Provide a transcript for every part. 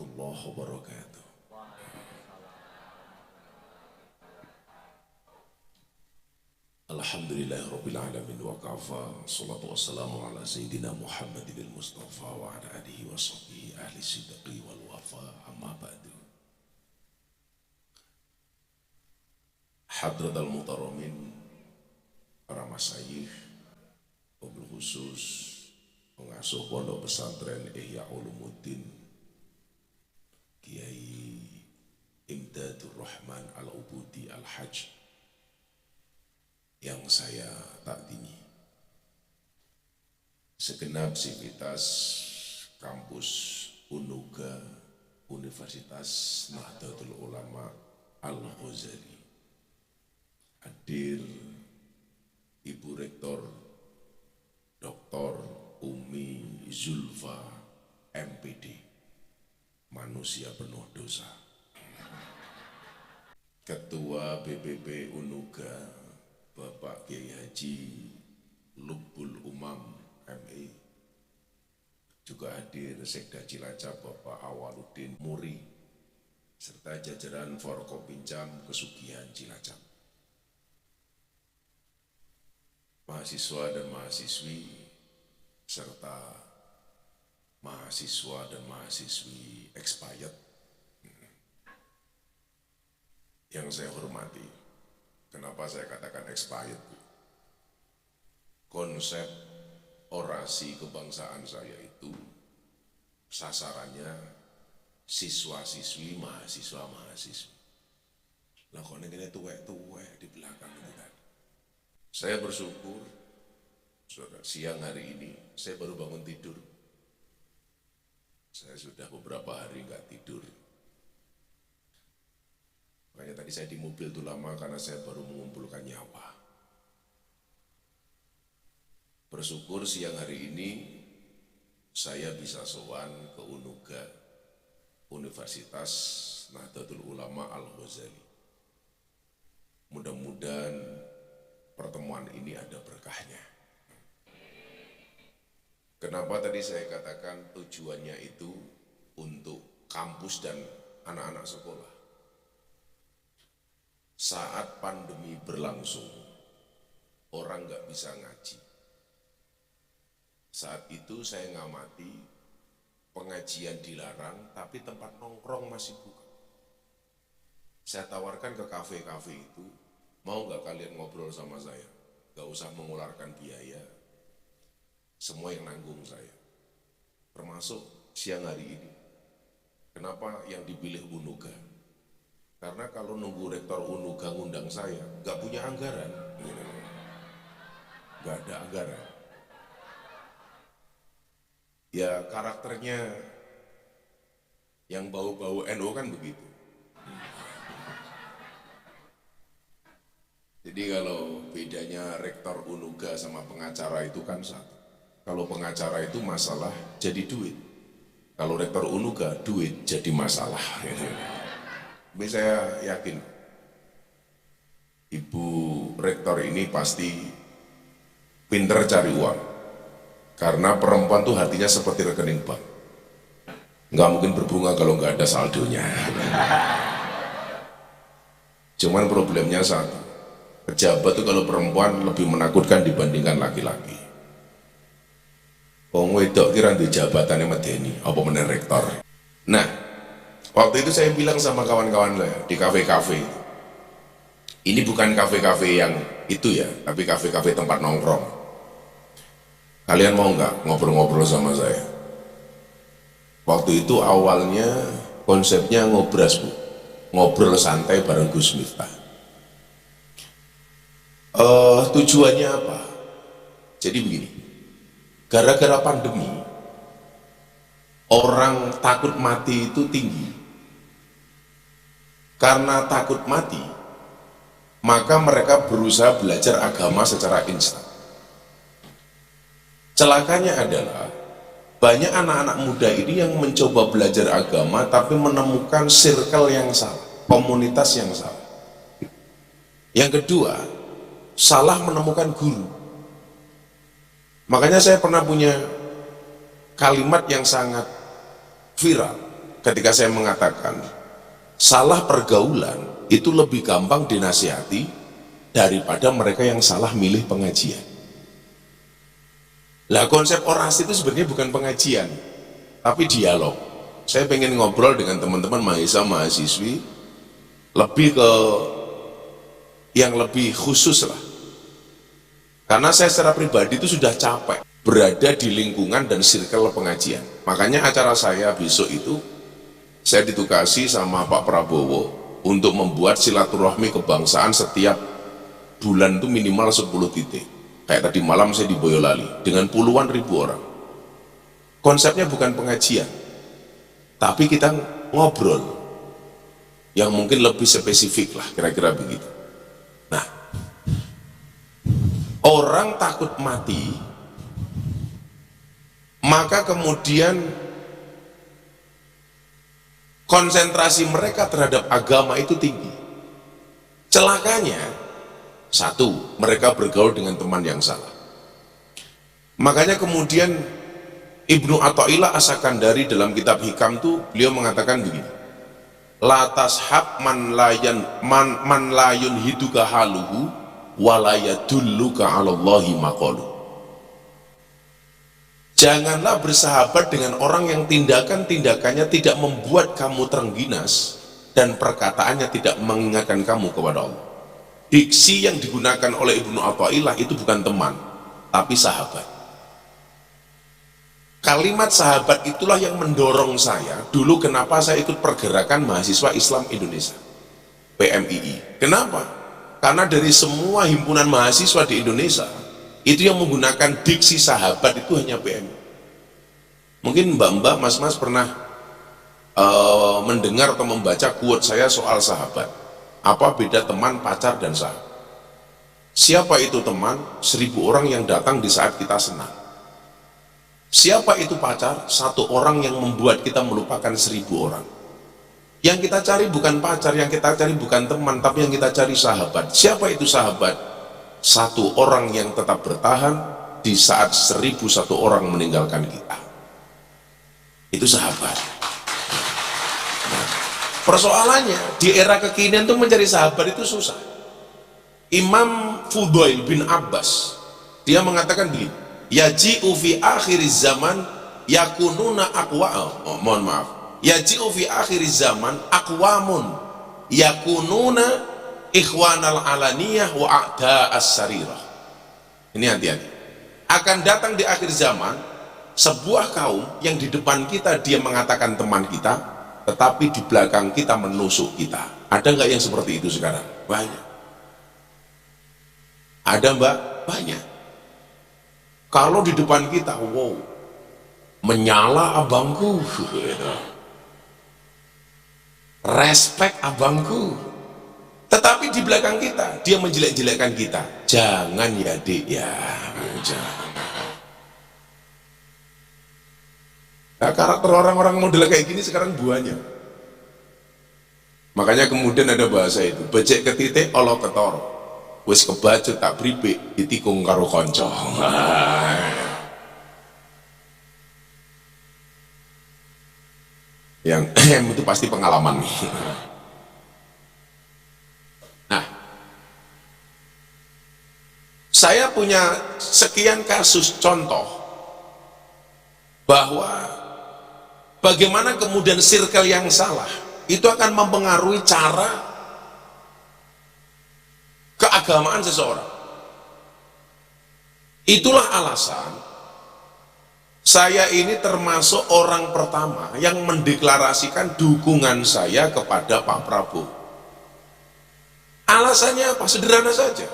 warahmatullahi wabarakatuh. Alhamdulillahirabbil alamin wa kafa. Shalatu wassalamu ala sayyidina Muhammadil Mustafa wa ala alihi wa sahbihi ahli sidqi wal wafa. Amma ba'du. Hadratal muhtaramin, para masyayikh, wabil khusus pengasuh pondok pesantren Ihya Ulumuddin Kiai Imdadur Rahman Al-Ubudi Al-Hajj yang saya takdimi, segenap sivitas kampus Unuga Universitas Nahdlatul Ulama Al-Ghazali, hadir Ibu Rektor Dr. Umi Zulfa MPD, manusia penuh dosa, Ketua BPP Unuga Bapak Kiai Haji Lubbul Umam MI, juga hadir Sekda Cilacap Bapak Awaluddin Muri, serta jajaran Forkopincam Kesugihan Cilacap, mahasiswa dan mahasiswi, serta mahasiswa dan mahasiswi expired yang saya hormati. Kenapa saya katakan expired? Konsep orasi kebangsaan saya itu sasarannya siswa-siswi, mahasiswa-mahasiswi. Lah kok ini tuwek-tuwek di belakang itu kan. Saya bersyukur, saudara, siang hari ini saya baru bangun tidur. Saya sudah beberapa hari nggak tidur. Makanya tadi saya di mobil itu lama karena saya baru mengumpulkan nyawa. Bersyukur siang hari ini saya bisa sowan ke Unuga Universitas Nahdlatul Ulama Al-Ghazali. Mudah-mudahan pertemuan ini ada berkahnya. Kenapa tadi saya katakan tujuannya itu untuk kampus dan anak-anak sekolah? Saat pandemi berlangsung, orang nggak bisa ngaji. Saat itu saya ngamati pengajian dilarang, tapi tempat nongkrong masih buka. Saya tawarkan ke kafe-kafe itu, mau nggak kalian ngobrol sama saya? Nggak usah mengeluarkan biaya, semua yang nanggung saya. Termasuk siang hari ini. Kenapa yang dipilih Unuga? Karena kalau nunggu rektor Unuga ngundang saya, nggak punya anggaran, nggak ada anggaran. Ya karakternya yang bau-bau NU kan begitu. Jadi kalau bedanya rektor Unuga sama pengacara itu kan satu. Kalau pengacara itu masalah jadi duit. Kalau rektor Unuga duit jadi masalah. Tapi saya yakin Ibu Rektor ini pasti pinter cari uang, karena perempuan tuh hatinya seperti rekening bank, nggak mungkin berbunga kalau nggak ada saldonya. Cuman problemnya satu, pejabat tuh kalau perempuan lebih menakutkan dibandingkan laki-laki. Wong wedok kira di jabatannya medeni apa meneh rektor. Nah, waktu itu saya bilang sama kawan-kawan saya di kafe-kafe, ini bukan kafe-kafe yang itu ya, tapi kafe-kafe tempat nongkrong. Kalian mau nggak ngobrol-ngobrol sama saya? Waktu itu awalnya konsepnya ngobras Bu, ngobrol santai bareng Gus Miftah. Tujuannya apa? Jadi begini, gara-gara pandemi, orang takut mati itu tinggi. Karena takut mati, maka mereka berusaha belajar agama secara instan. Celakanya adalah banyak anak-anak muda ini yang mencoba belajar agama tapi menemukan circle yang salah, komunitas yang salah. Yang kedua, salah menemukan guru. Makanya saya pernah punya kalimat yang sangat viral. ketika saya mengatakan salah pergaulan itu lebih gampang dinasihati daripada mereka yang salah milih pengajian. Lah konsep orasi itu sebenarnya bukan pengajian, tapi dialog. Saya pengen ngobrol dengan teman-teman mahasiswa-mahasiswi lebih ke yang lebih khusus lah. Karena saya secara pribadi itu sudah capek berada di lingkungan dan circle pengajian. Makanya acara saya besok itu saya ditugasi sama Pak Prabowo untuk membuat silaturahmi kebangsaan setiap bulan itu minimal 10 titik. Kayak tadi malam saya di Boyolali dengan puluhan ribu orang. Konsepnya bukan pengajian, tapi kita ngobrol yang mungkin lebih spesifik lah, kira-kira begitu. Nah, orang takut mati, maka kemudian konsentrasi mereka terhadap agama itu tinggi. Celakanya, satu, mereka bergaul dengan teman yang salah. Makanya kemudian Ibnu Athaillah As-Sakandari dalam kitab Hikam itu beliau mengatakan begini, la tashab man layun hiduka haluhu walayadulluka alallahi maqalu. Janganlah bersahabat dengan orang yang tindakan-tindakannya tidak membuat kamu terengginas dan perkataannya tidak mengingatkan kamu kepada Allah. Diksi yang digunakan oleh Ibnu Athaillah itu bukan teman, tapi sahabat. Kalimat sahabat itulah yang mendorong saya dulu kenapa saya ikut pergerakan mahasiswa Islam Indonesia, PMII. Kenapa? Karena dari semua himpunan mahasiswa di Indonesia itu yang menggunakan diksi sahabat itu hanya PMI. Mungkin mbak-mbak, mas-mas pernah mendengar atau membaca quote saya soal sahabat. Apa beda teman, pacar, dan sahabat? Siapa itu teman? 1000 orang yang datang di saat kita senang. Siapa itu pacar? 1 orang yang membuat kita melupakan 1000 orang. Yang kita cari bukan pacar, yang kita cari bukan teman, tapi yang kita cari sahabat. Siapa itu sahabat? 1 orang yang tetap bertahan di saat 1001 orang meninggalkan kita. Itu sahabat. Persoalannya di era kekinian tuh mencari sahabat itu susah. Imam Fudail bin Abbas dia mengatakan begini, yaji'u fi akhir zaman yakununa yaji'u fi akhir zaman aqwamun yakununa ikhwanal alaniyah wa a'da as-sarirah. Ini hati-hati. Akan datang di akhir zaman sebuah kaum yang di depan kita dia mengatakan teman kita, tetapi di belakang kita menusuk kita. Ada nggak yang seperti itu sekarang? Banyak. Ada mbak? Banyak. Kalau di depan kita, wow, menyala abangku, respect abangku. Tetapi di belakang kita, dia menjelek-jelekkan kita. Jangan ya dek ya, jangan. Nah, karakter orang-orang model kayak gini sekarang banyak. Makanya kemudian ada bahasa itu, becek ke titik Allah ketoro, wis kebacut tak bribik ditikung karo konco. Yang itu pasti pengalaman. Nah, saya punya sekian kasus contoh bahwa bagaimana kemudian circle yang salah itu akan mempengaruhi cara keagamaan seseorang. Itulah alasan saya ini termasuk orang pertama yang mendeklarasikan dukungan saya kepada Pak Prabowo. Alasannya apa? Sederhana saja.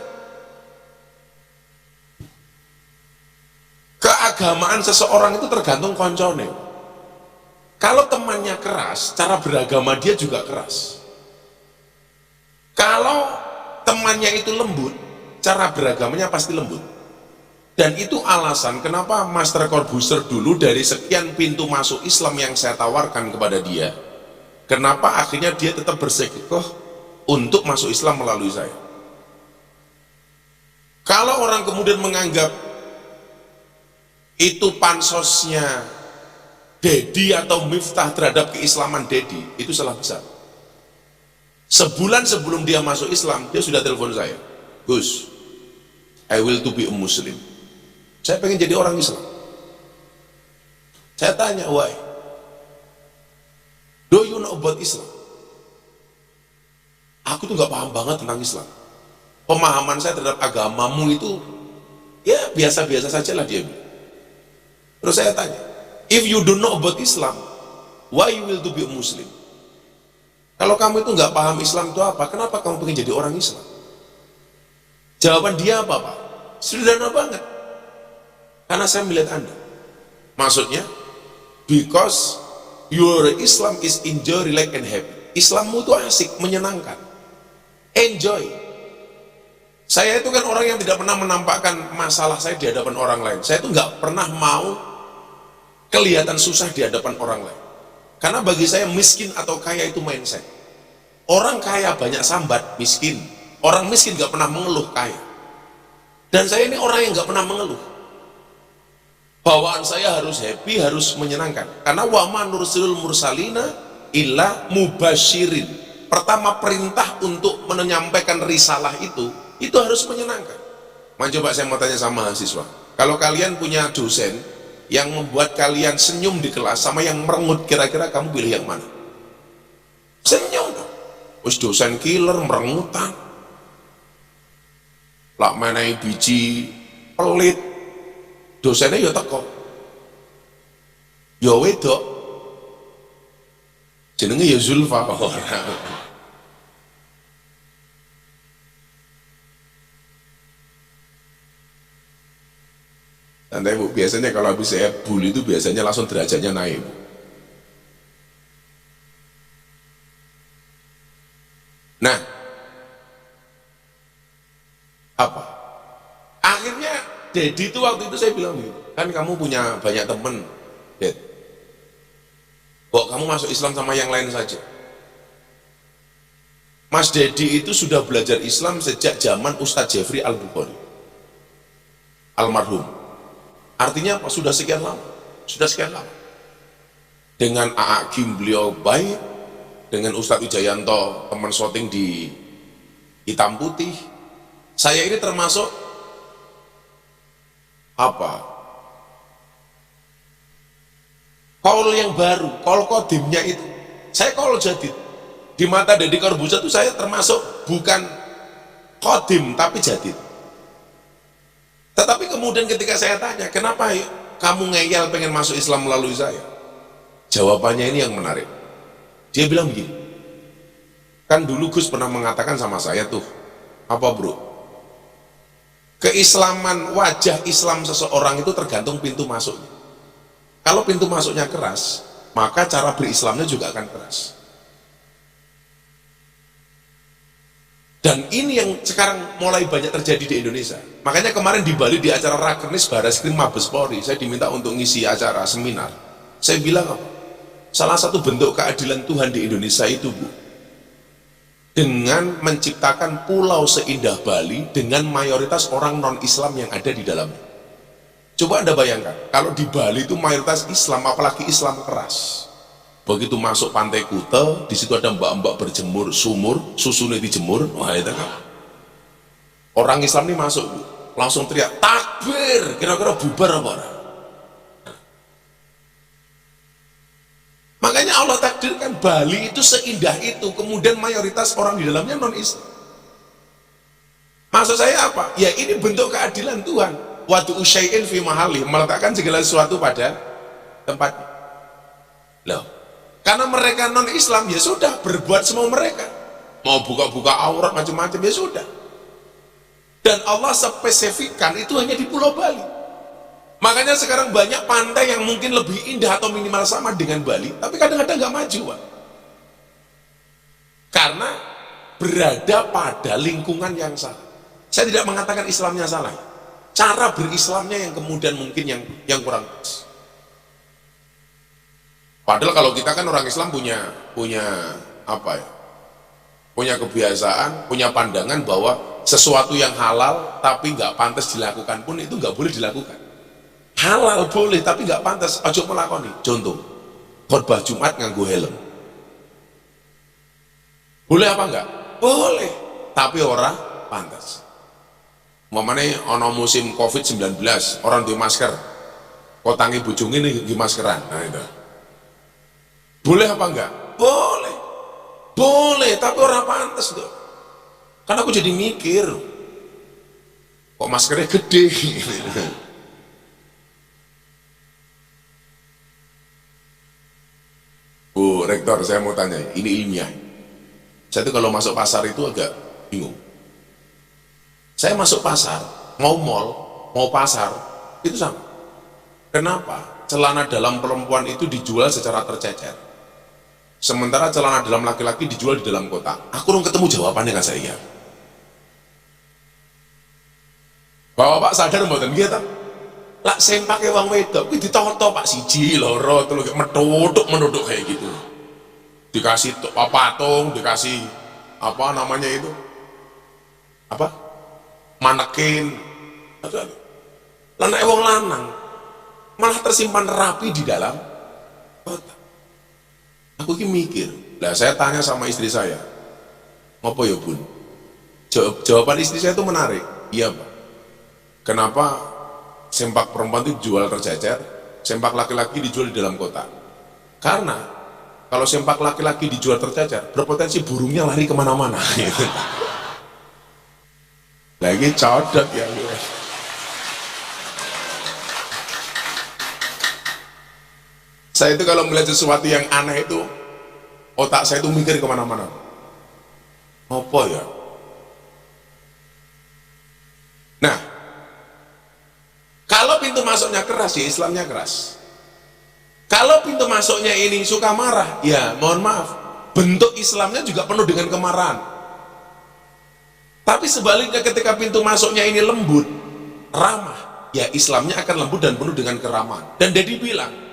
Keagamaan seseorang itu tergantung koncone. Kalau temannya keras, cara beragama dia juga keras. Kalau temannya itu lembut, cara beragamanya pasti lembut. Dan itu alasan kenapa Master Corbuzier dulu dari sekian pintu masuk Islam yang saya tawarkan kepada dia, kenapa akhirnya dia tetap bersikukuh untuk masuk Islam melalui saya. Kalau orang kemudian menganggap itu pansosnya Dedi atau Miftah terhadap keislaman Dedi itu salah besar. Sebulan sebelum dia masuk Islam, dia sudah telepon saya, Gus, I will to be a Muslim. Saya pengen jadi orang Islam. Saya tanya, why? Do you know about Islam? Aku tuh nggak paham banget tentang Islam. Pemahaman saya terhadap agamamu itu ya biasa-biasa saja lah, dia bilang. Terus saya tanya, if you don't know about Islam, why you will to be a Muslim? Kalau kamu itu nggak paham Islam itu apa, kenapa kamu pengen jadi orang Islam? Jawaban dia apa, Pak? Sederhana banget. Karena saya melihat Anda. Maksudnya, because your Islam is enjoy, relax, and happy. Islammu itu asik, menyenangkan. Enjoy. Saya itu kan orang yang tidak pernah menampakkan masalah saya di hadapan orang lain. Saya itu nggak pernah mau kelihatan susah di hadapan orang lain. Karena bagi saya miskin atau kaya itu mindset. Orang kaya banyak sambat, miskin. Orang miskin nggak pernah mengeluh, kaya. Dan saya ini orang yang nggak pernah mengeluh. Bawaan saya harus happy, harus menyenangkan. Karena wa ma nursilul mursalina illa mubasyirin. Pertama perintah untuk menyampaikan risalah itu harus menyenangkan. Coba saya mau tanya sama mahasiswa. Kalau kalian punya dosen yang membuat kalian senyum di kelas sama yang merengut, kira-kira kamu pilih yang mana? Senyum dong. Wis dosen killer, merengutan. Lak menehi biji pelit. Dosennya ya teko. Ya wedok. Jenenge ya Zulfa. Santai Bu, biasanya kalau habis saya bully itu biasanya langsung derajatnya naik. Nah, apa? Akhirnya Dedi itu waktu itu saya bilang gitu, kan kamu punya banyak temen, Ded. Kok kamu masuk Islam sama yang lain saja? Mas Dedi itu sudah belajar Islam sejak zaman Ustadz Jeffrey Al-Bukhari, almarhum. Artinya apa? Sudah sekian lama. Dengan A.A. Kim beliau baik, dengan Ustadz Wijayanto teman syuting di Hitam Putih. Saya ini termasuk apa? Kaul yang baru, kaul kodimnya itu. Saya kaul jadid. Di mata Deddy Corbuzier itu saya termasuk bukan kodim tapi jadid. Tetapi kemudian ketika saya tanya, kenapa kamu ngeyel pengen masuk Islam melalui saya? Jawabannya ini yang menarik. Dia bilang begini, kan dulu Gus pernah mengatakan sama saya tuh, apa bro? Keislaman, wajah Islam seseorang itu tergantung pintu masuknya. Kalau pintu masuknya keras, maka cara berislamnya juga akan keras. Dan ini yang sekarang mulai banyak terjadi di Indonesia. Makanya kemarin di Bali di acara Rakernis Barreskrim Mabes Polri, saya diminta untuk ngisi acara seminar. Saya bilang apa? Salah satu bentuk keadilan Tuhan di Indonesia itu, Bu, dengan menciptakan pulau seindah Bali dengan mayoritas orang non-Islam yang ada di dalamnya. Coba Anda bayangkan, kalau di Bali itu mayoritas Islam, apalagi Islam keras. Begitu masuk Pantai Kuta, di situ ada mbak-mbak berjemur sumur, susunya dijemur, wah itu kan. Orang Islam ini masuk, Bu, langsung teriak takbir, kira-kira bubar apa orang? Makanya Allah takdirkan Bali itu seindah itu, kemudian mayoritas orang di dalamnya non-Islam. Maksud saya apa? Ya ini bentuk keadilan Tuhan. Wadu usyai'in fi mahali, meletakkan segala sesuatu pada tempatnya. Loh, karena mereka non-Islam, ya sudah, berbuat semua mereka. Mau buka-buka aurat macam-macam, ya sudah. Dan Allah spesifikkan itu hanya di Pulau Bali. Makanya sekarang banyak pantai yang mungkin lebih indah atau minimal sama dengan Bali, tapi kadang-kadang nggak maju, Pak. Karena berada pada lingkungan yang salah. Saya tidak mengatakan Islamnya salah. Cara berislamnya yang kemudian mungkin yang kurang pas. Padahal kalau kita kan orang Islam punya apa ya? Punya kebiasaan, punya pandangan bahwa sesuatu yang halal tapi nggak pantas dilakukan pun itu nggak boleh dilakukan. Halal boleh tapi nggak pantas, ojo melakoni. Contoh, khotbah Jumat nganggo helm. Boleh apa enggak? Boleh, tapi ora pantas. Umpamane ana musim Covid-19, orang di masker, kotangi bojong ini di maskeran. Nah itu. Boleh apa enggak? Boleh. Boleh, tapi ora pantas tuh. Kan aku jadi mikir, kok maskernya gede. Bu Rektor, saya mau tanya, ini ilmiah. Saya tuh kalau masuk pasar itu agak bingung. Saya masuk pasar, mau mall, mau pasar, itu sama. Kenapa? Celana dalam perempuan itu dijual secara tercecer. Sementara celana dalam laki-laki dijual di dalam kotak. Aku belum ketemu jawabannya kan saya. Bapak sadar mboten nggih ta? Lak sempake wong wedok kuwi ditoto Pak siji loro telu menuduk kayak gitu. Dikasih patung, dikasih apa namanya itu? Apa? Manekin. Lanang wong lanang malah tersimpan rapi di dalam kotak. Aku ini mikir. Lah saya tanya sama istri saya. Apa ya, Bun? Jawaban istri saya itu menarik. Iya, Pak. Kenapa sempak perempuan itu dijual tercecer, sempak laki-laki dijual di dalam kotak? Karena kalau sempak laki-laki dijual tercecer, berpotensi burungnya lari kemana-mana. Lagi codot ya. Saya itu kalau melihat sesuatu yang aneh itu, otak saya itu mikir kemana-mana. Apa ya? Nah, kalau pintu masuknya keras, ya Islamnya keras. Kalau pintu masuknya ini suka marah, ya mohon maaf, bentuk Islamnya juga penuh dengan kemarahan. Tapi sebaliknya ketika pintu masuknya ini lembut, ramah, ya Islamnya akan lembut dan penuh dengan keramahan. Dan Dedi bilang,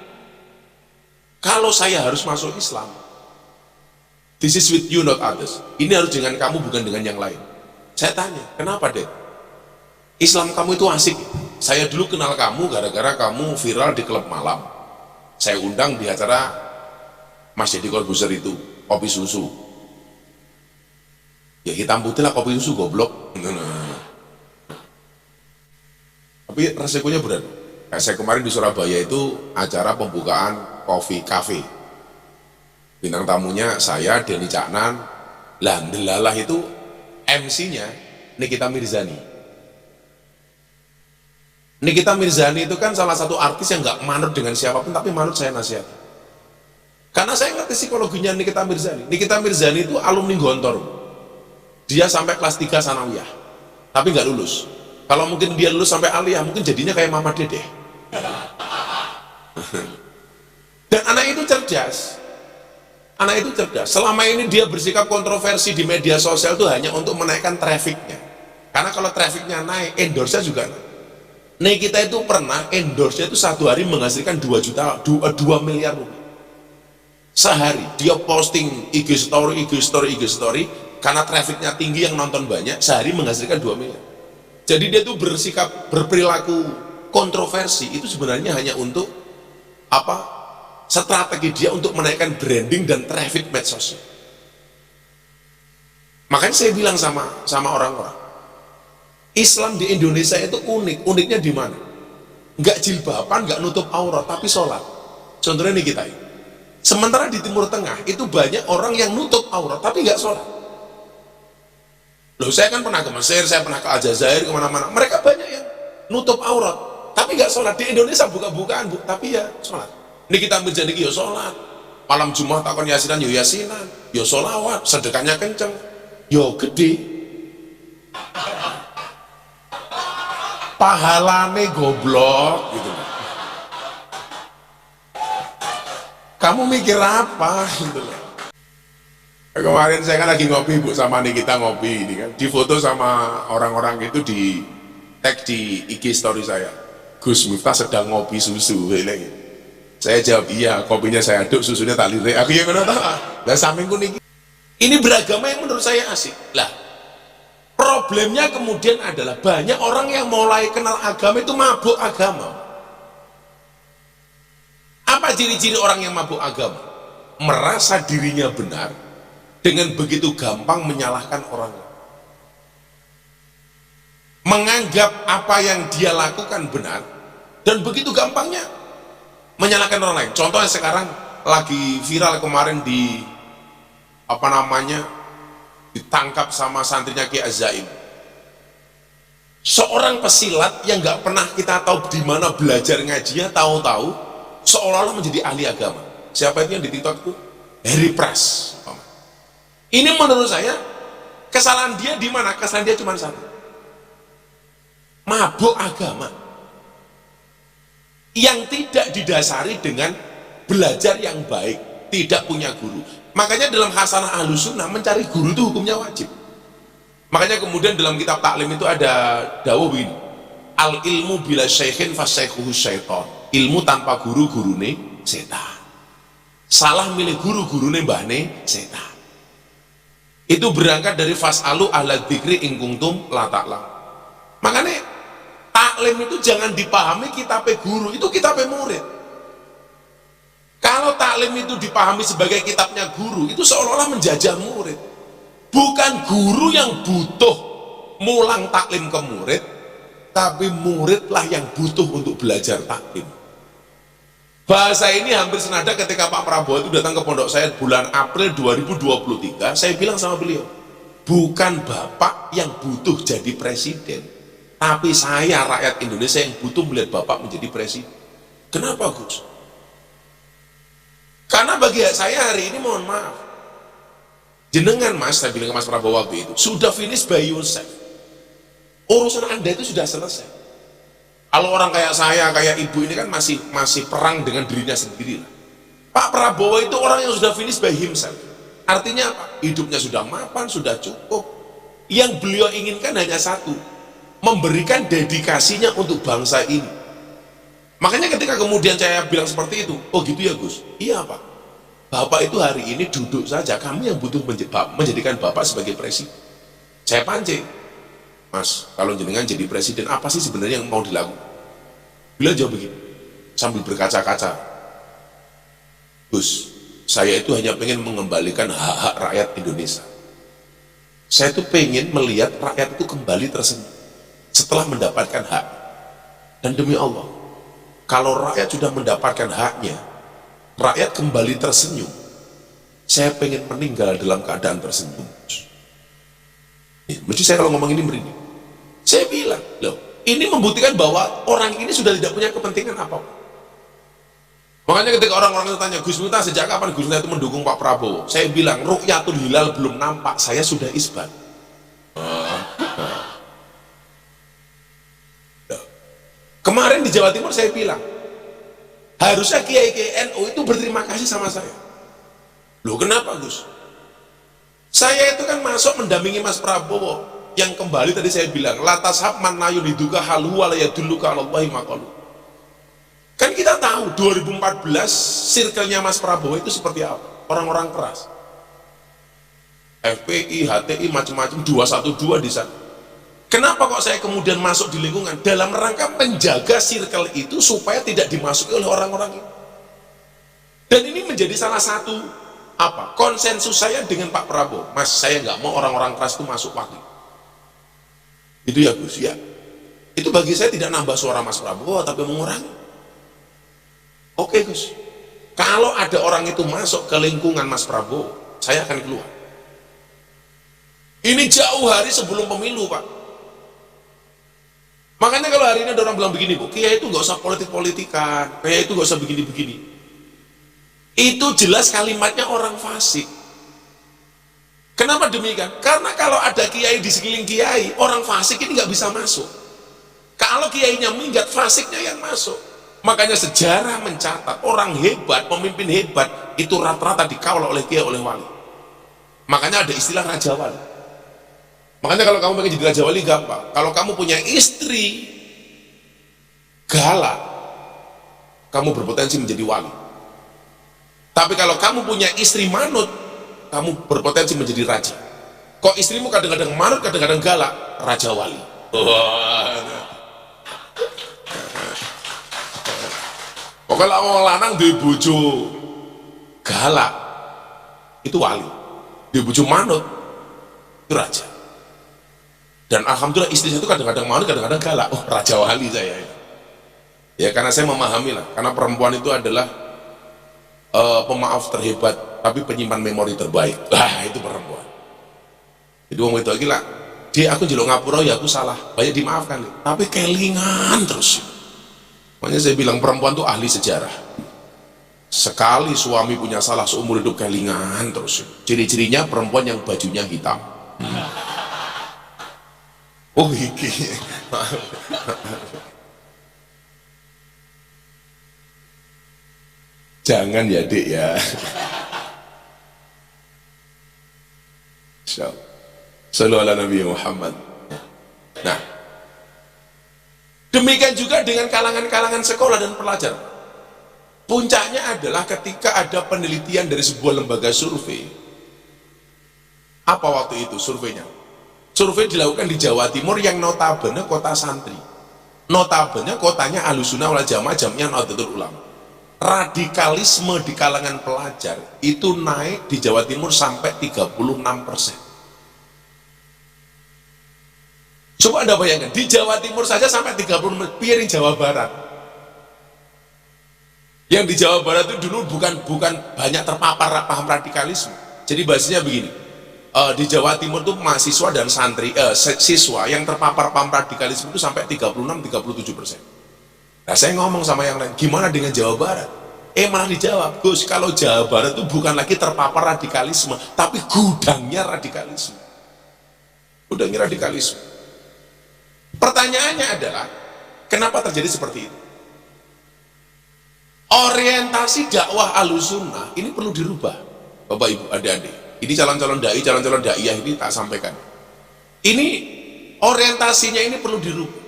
kalau saya harus masuk Islam, this is with you not others. Ini harus dengan kamu, bukan dengan yang lain. Saya tanya, kenapa Ded? Islam kamu itu asik. Saya dulu kenal kamu gara-gara kamu viral di klub malam. Saya undang di acara Mas Deddy Corbuzier itu, kopi susu. Ya hitam putih lah kopi susu, goblok. Tapi resikonya berat. Kayak saya kemarin di Surabaya itu acara pembukaan coffee cafe. Bintang tamunya saya, Denny Caknan, Delalah itu MC-nya Nikita Mirzani. Nikita Mirzani itu kan salah satu artis yang nggak manut dengan siapapun, tapi manut saya nasihat. Karena saya ngerti psikologinya Nikita Mirzani. Nikita Mirzani itu alumni Gontor. Dia sampai kelas 3 sanawiyah, tapi nggak lulus. Kalau mungkin dia lulus sampai aliyah, mungkin jadinya kayak Mama Dede. Dan anak itu cerdas. Anak itu cerdas. Selama ini dia bersikap kontroversi di media sosial itu hanya untuk menaikkan trafficnya. Karena kalau trafficnya naik, endorse-nya juga naik. Nih kita itu pernah endorse-nya itu satu hari menghasilkan 2 miliar rupiah. Sehari dia posting IG story, karena trafficnya tinggi yang nonton banyak, sehari menghasilkan 2 miliar. Jadi dia tuh bersikap, berperilaku kontroversi itu sebenarnya hanya untuk apa? Strategi dia untuk menaikkan branding dan traffic medsosnya. Makanya saya bilang sama orang-orang, Islam di Indonesia itu unik. Uniknya di mana? Nggak jilbaban, nggak nutup aurat, tapi sholat. Contohnya nih kita ini. Sementara di Timur Tengah itu banyak orang yang nutup aurat, tapi nggak sholat. Loh, saya kan pernah ke Mesir, saya pernah ke Aljazair, kemana-mana. Mereka banyak yang nutup aurat, tapi nggak sholat. Di Indonesia buka-bukaan, tapi ya sholat. Ini kita berjanji, ya sholat. Malam Jumat takon yasinan, ya yasinan. Ya sholawat, sedekahnya kenceng. Ya gede. Pahalane goblok gitu. Kamu mikir apa gitu loh. Kemarin saya kan lagi ngopi Bu sama Nikita ngopi ini kan, difoto sama orang-orang itu, di tag di IG story saya, Gus Miftah sedang ngopi susu. Saya jawab iya, kopinya saya aduk, susunya tak lirik. Aku yang ngono ta. Lah sampingku niki. Ini beragama yang menurut saya asik. Lah problemnya kemudian adalah banyak orang yang mulai kenal agama itu mabuk agama. Apa ciri-ciri orang yang mabuk agama? Merasa dirinya benar, dengan begitu gampang menyalahkan orang lain. Menganggap apa yang dia lakukan benar, dan begitu gampangnya menyalahkan orang lain. Contohnya sekarang lagi viral kemarin ditangkap sama santrinya Ki Azaim, seorang pesilat yang nggak pernah kita tahu di mana belajar ngajinya, tahu-tahu seolah-olah menjadi ahli agama. Siapa itu yang di TikTok itu? Harry Pras. Ini menurut saya kesalahan dia di mana? Kesalahan dia cuma satu, mabuk agama yang tidak didasari dengan belajar yang baik, tidak punya guru. Makanya dalam hasanah Ahlus Sunnah mencari guru itu hukumnya wajib. Makanya kemudian dalam kitab taklim itu ada dawuh begini, al ilmu bila syaikhin fasyaikhuhu syaiton. Ilmu tanpa guru, gurune setan. Salah milih guru, gurune mbahne setan. Itu berangkat dari fas'alu ahla dzikri in kuntum la ta'lam. Makanya taklim itu jangan dipahami kitabnya guru, itu kitabnya murid. Kalau taklim itu dipahami sebagai kitabnya guru, itu seolah-olah menjajah murid. Bukan guru yang butuh mulang taklim ke murid, tapi muridlah yang butuh untuk belajar taklim. Bahasa ini hampir senada ketika Pak Prabowo itu datang ke pondok saya bulan April 2023. Saya bilang sama beliau, bukan Bapak yang butuh jadi presiden, tapi saya rakyat Indonesia yang butuh melihat Bapak menjadi presiden. Kenapa Gus? Karena bagi saya hari ini, mohon maaf, jenengan Mas, saya bilang ke Mas Prabowo waktu itu, sudah finish by yourself. Urusan Anda itu sudah selesai. Kalau orang kayak saya, kayak ibu ini kan masih perang dengan dirinya sendiri lah. Pak Prabowo itu orang yang sudah finish by himself. Artinya apa? Hidupnya sudah mapan, sudah cukup. Yang beliau inginkan hanya satu, memberikan dedikasinya untuk bangsa ini. Makanya ketika kemudian saya bilang seperti itu, oh gitu ya Gus? Iya Pak. Bapak itu hari ini duduk saja, kami yang butuh menjadikan Bapak sebagai presiden. Saya pancing, Mas, kalau jenengan jadi presiden, apa sih sebenarnya yang mau dilakukan? Beliau jawab begini, sambil berkaca-kaca, Gus, saya itu hanya pengen mengembalikan hak-hak rakyat Indonesia. Saya itu pengen melihat rakyat itu kembali tersenyum setelah mendapatkan hak. Dan demi Allah, kalau rakyat sudah mendapatkan haknya, rakyat kembali tersenyum, saya pengen meninggal dalam keadaan tersenyum. Mesti saya kalau ngomong ini merinding. Saya bilang, loh, ini membuktikan bahwa orang ini sudah tidak punya kepentingan apapun. Makanya ketika orang-orang itu tanya, Gus Miftah sejak kapan Gus Miftah itu mendukung Pak Prabowo? Saya bilang, Ru'yatul Hilal belum nampak, saya sudah isbat. Kemarin di Jawa Timur saya bilang, harusnya Kiai NU itu berterima kasih sama saya. Loh kenapa Gus? Saya itu kan masuk mendampingi Mas Prabowo, yang kembali tadi saya bilang, latashab man nayuliduka halu walayadulluka alallahi maqalu. Kan kita tahu 2014 circle-nya Mas Prabowo itu seperti apa? Orang-orang keras, FPI, HTI, macam-macam, 212 di sana. Kenapa kok saya kemudian masuk di lingkungan? Dalam rangka menjaga circle itu supaya tidak dimasuki oleh orang-orang itu. Dan ini menjadi salah satu konsensus saya dengan Pak Prabowo. Mas, saya nggak mau orang-orang keras itu masuk waktu itu ya Gus, ya. Itu bagi saya tidak nambah suara Mas Prabowo, tapi mengurangi. Oke Gus, kalau ada orang itu masuk ke lingkungan Mas Prabowo, saya akan keluar. Ini jauh hari sebelum pemilu Pak. Makanya kalau hari ini ada orang bilang begini, Bu, Kiai itu nggak usah politik-politikan, Kiai itu nggak usah begini-begini. Itu jelas kalimatnya orang fasik. Kenapa demikian? Karena kalau ada kiai di sekeliling kiai, orang fasik ini nggak bisa masuk. Kalau kiainya minggat, fasiknya yang masuk. Makanya sejarah mencatat orang hebat, pemimpin hebat itu rata-rata dikawal oleh kiai, oleh wali. Makanya ada istilah raja wali. Makanya kalau kamu pengen jadi raja wali gampang. Kalau kamu punya istri galak, kamu berpotensi menjadi wali. Tapi kalau kamu punya istri manut, kamu berpotensi menjadi raja. Kok istrimu kadang-kadang manut, kadang-kadang galak, raja wali. Pokoknya orang lanang duwe bojo galak itu wali, duwe bojo manut itu raja. Dan alhamdulillah istri saya itu kadang-kadang manut, kadang-kadang galak. Oh, raja wali saya ya, karena saya memahami lah, karena perempuan itu adalah pemaaf terhebat tapi penyimpan memori terbaik. Itu perempuan. Jadi wong itu lagi lah, dia aku jelok ngapura ya aku salah, banyak dimaafkan tapi kelingan terus. Makanya saya bilang perempuan tuh ahli sejarah. Sekali suami punya salah seumur hidup kelingan terus. Ciri-cirinya perempuan yang bajunya hitam. Oh iki. Jangan ya Dik ya. Sallallahu ala Nabi Muhammad. Nah, demikian juga dengan kalangan-kalangan sekolah dan pelajar. Puncaknya adalah ketika ada penelitian dari sebuah lembaga survei. Apa waktu itu surveinya? Survei dilakukan di Jawa Timur yang notabene kota santri. Notabene kotanya Ahlussunnah wal Jamaah, jamnya Nahdlatul Ulama. Radikalisme di kalangan pelajar itu naik di Jawa Timur sampai 36%. Coba Anda bayangkan, di Jawa Timur saja sampai 36%, piring Jawa Barat. Yang di Jawa Barat itu dulu bukan banyak terpapar paham radikalisme. Jadi bahasanya begini, di Jawa Timur itu mahasiswa dan siswa yang terpapar paham radikalisme itu sampai 36-37%. Nah saya ngomong sama yang lain, gimana dengan Jawa Barat? Malah dijawab, Gus, kalau Jawa Barat itu bukan lagi terpapar radikalisme, tapi gudangnya radikalisme. Gudangnya radikalisme. Pertanyaannya adalah, kenapa terjadi seperti itu? Orientasi dakwah Ahlussunnah ini perlu dirubah, Bapak Ibu, adik-adik. Ini calon-calon dai, calon-calon daiyah ini tak sampaikan. Ini orientasinya ini perlu dirubah.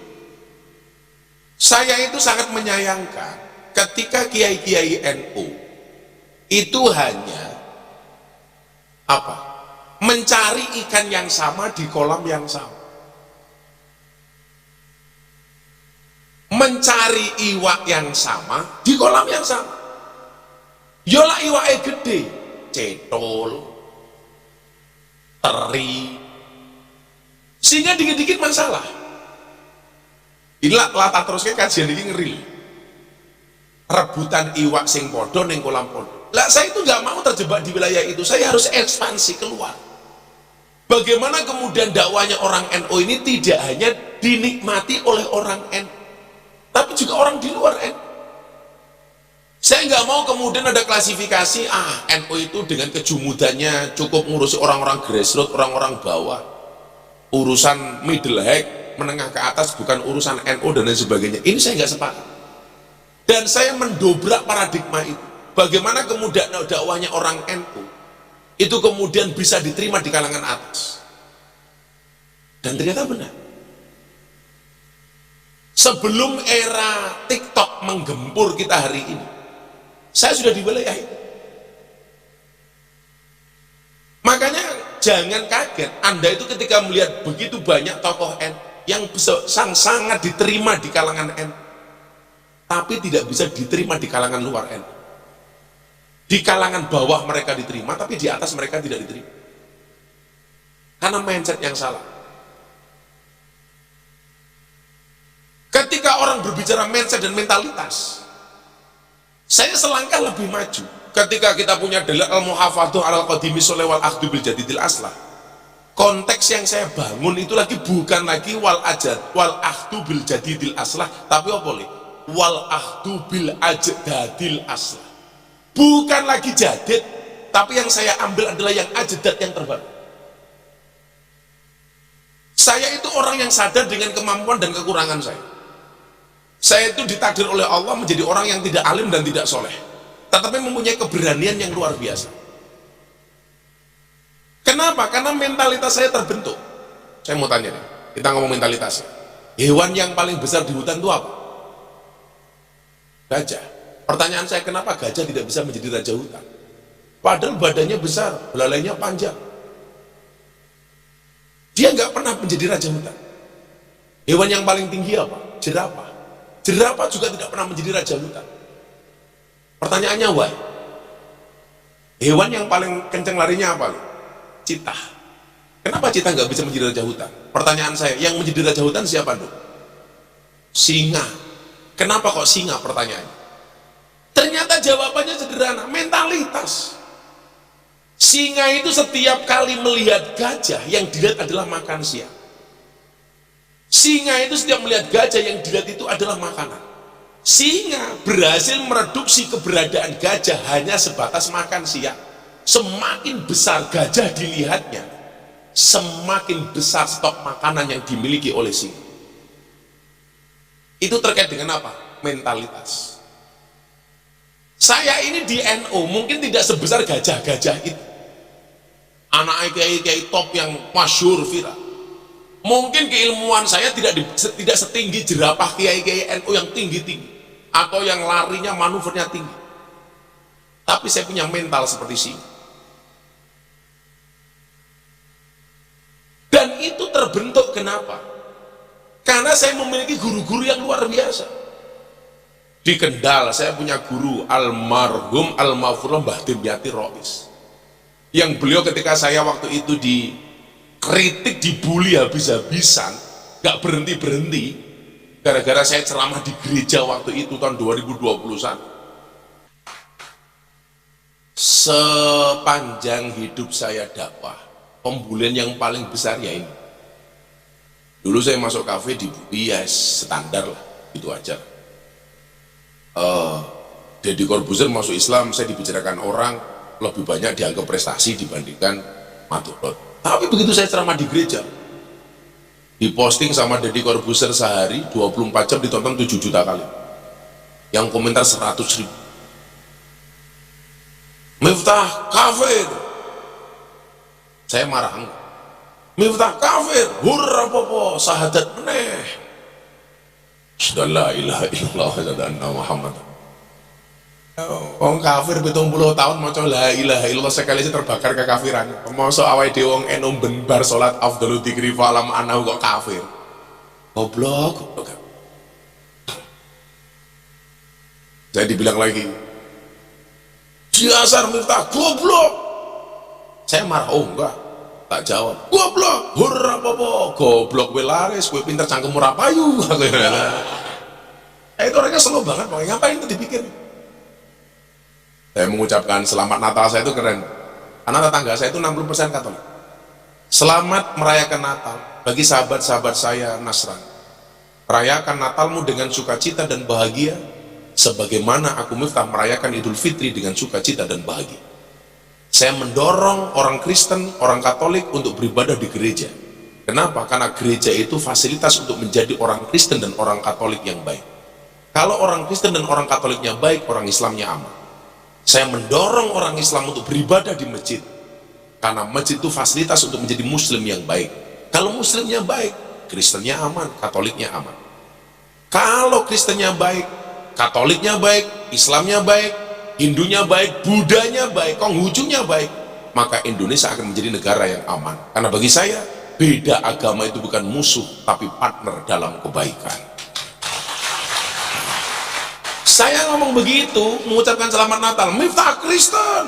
Saya itu sangat menyayangkan ketika kiai-kiai NU itu hanya apa? Mencari ikan yang sama di kolam yang sama. Mencari iwak yang sama di kolam yang sama. Yola iwaknya gede, cetol, teri, sehingga dikit-dikit masalah. Inilah latar terusnya kajian ini ngeri. Rebutan iwak sing podo neng kolam podo. Lah saya itu nggak mau terjebak di wilayah itu. Saya harus ekspansi keluar. Bagaimana kemudian dakwanya orang NU ini tidak hanya dinikmati oleh orang NU, tapi juga orang di luar NU. Saya nggak mau kemudian ada klasifikasi, NU itu dengan kejumudannya cukup ngurusi orang-orang grassroots, orang-orang bawah, urusan middle high, menengah ke atas bukan urusan NU dan lain sebagainya. Ini saya nggak sepakat. Dan saya mendobrak paradigma itu. Bagaimana kemudian dakwahnya orang NU itu kemudian bisa diterima di kalangan atas. Dan ternyata benar. Sebelum era TikTok menggempur kita hari ini, saya sudah di wilayah itu. Makanya jangan kaget Anda itu ketika melihat begitu banyak tokoh NU yang sangat diterima di kalangan NU, tapi tidak bisa diterima di kalangan luar NU. Di kalangan bawah mereka diterima, tapi di atas mereka tidak diterima. Karena mindset yang salah. Ketika orang berbicara mindset dan mentalitas, saya selangkah lebih maju. Ketika kita punya dalil al-muhafadzah alal qadimi sholeh wal akhdu bil jadidil aslah, konteks yang saya bangun itu lagi bukan lagi wal akhdu bil jadidil aslah, tapi apa boleh? Wal akhdu bil ajdadil aslah. Bukan lagi jadid, tapi yang saya ambil adalah yang ajdad, yang terbaru. Saya itu orang yang sadar dengan kemampuan dan kekurangan saya. Saya itu ditakdir oleh Allah menjadi orang yang tidak alim dan tidak soleh, tetapi mempunyai keberanian yang luar biasa. Kenapa? Karena mentalitas saya terbentuk. Saya mau tanya nih, kita ngomong mentalitas. Hewan yang paling besar di hutan itu apa? Gajah. Pertanyaan saya, kenapa gajah tidak bisa menjadi raja hutan? Padahal badannya besar, belalainya panjang. Dia nggak pernah menjadi raja hutan. Hewan yang paling tinggi apa? Jerapah. Jerapah juga tidak pernah menjadi raja hutan. Pertanyaannya why? Hewan yang paling kenceng larinya apa? Citah. Kenapa citah nggak bisa menjadi raja hutan? Pertanyaan saya, yang menjadi raja hutan siapa dong? Singa. Kenapa kok singa pertanyaannya? Ternyata jawabannya sederhana, mentalitas. Singa itu setiap kali melihat gajah, yang dilihat adalah makan siang. Singa itu setiap melihat gajah, yang dilihat itu adalah makanan. Singa berhasil mereduksi keberadaan gajah hanya sebatas makan siang. Semakin besar gajah dilihatnya, semakin besar stok makanan yang dimiliki oleh singa. Itu terkait dengan apa? Mentalitas. Saya ini di NU mungkin tidak sebesar gajah-gajah itu. Anak kiai-kiai top yang masyhur viral. Mungkin keilmuan saya tidak setinggi jerapah kiai-kiai NU yang tinggi-tinggi atau yang larinya manuvernya tinggi. Tapi saya punya mental seperti singa. Dan itu terbentuk kenapa? Karena saya memiliki guru-guru yang luar biasa. Di Kendal saya punya guru almarhum almarhum Mbah Dimyati Rois, yang beliau ketika saya waktu itu dikritik, dibully habis-habisan, gak berhenti-berhenti gara-gara saya ceramah di gereja waktu itu tahun 2021. Sepanjang hidup saya dakwah, pembulian yang paling besar ya ini. Dulu saya masuk kafe dibully ya standar lah, itu aja. Deddy Corbuzier masuk Islam, saya dibicarakan orang lebih banyak dianggap prestasi dibandingkan madorot. Tapi begitu saya ceramah di gereja, diposting sama Deddy Corbuzier sehari 24 jam ditonton 7 juta kali, yang komentar 100.000. Miftah kafir, saya marah enggak. Miftah kafir, hurra popo, sahadat meneh. Sudah la ilaha illallah wa Muhammad. Wong kafir 70 tahun maca la ilaha illallah sekali aja terbakar kekafiran. Mosok awake dhewe wong eno benbar salat afdalu dzikri fa alam anahu kok kafir. Goblok. Saya dibilang lagi, "Dasar Miftah goblok." Saya marah, "Oh enggak." Tak jawab, "Goblok, hurra popo, goblok kowe laris, kowe pinter cangkemmu ora payu." Itu orangnya slow banget, ngapain itu dipikir? Saya mengucapkan selamat Natal saya itu keren. Anak tetangga saya itu 60% Katolik. Selamat merayakan Natal bagi sahabat-sahabat saya Nasrani. Rayakan Natalmu dengan sukacita dan bahagia, sebagaimana aku Miftah merayakan Idul Fitri dengan sukacita dan bahagia. Saya mendorong orang Kristen, orang Katolik untuk beribadah di gereja. Kenapa? Karena gereja itu fasilitas untuk menjadi orang Kristen dan orang Katolik yang baik. Kalau orang Kristen dan orang Katoliknya baik, orang Islamnya aman. Saya mendorong orang Islam untuk beribadah di masjid, karena masjid itu fasilitas untuk menjadi Muslim yang baik. Kalau Muslimnya baik, Kristennya aman, Katoliknya aman. Kalau Kristennya baik, Katoliknya baik, Islamnya baik, Hindunya baik, Budanya baik, Konghucunya baik, maka Indonesia akan menjadi negara yang aman. Karena bagi saya, beda agama itu bukan musuh, tapi partner dalam kebaikan. Saya ngomong begitu, mengucapkan selamat Natal, Miftah Kristen.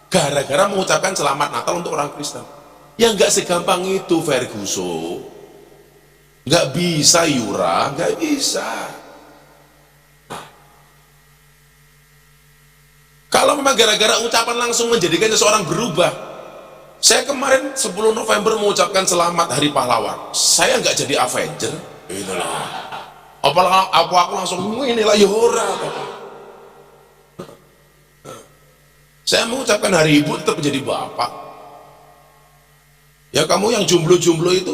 Gara-gara mengucapkan selamat Natal untuk orang Kristen. Ya nggak segampang itu, Ferguson. Nggak bisa, Yura, nggak bisa. Kalau memang gara-gara ucapan langsung menjadikan seseorang berubah. Saya kemarin 10 November mengucapkan selamat Hari Pahlawan. Saya nggak jadi Avenger. Itulah. Apa aku langsung inilah Yora. Saya mengucapkan Hari Ibu tetap menjadi bapak. Ya kamu yang jomblo-jomblo itu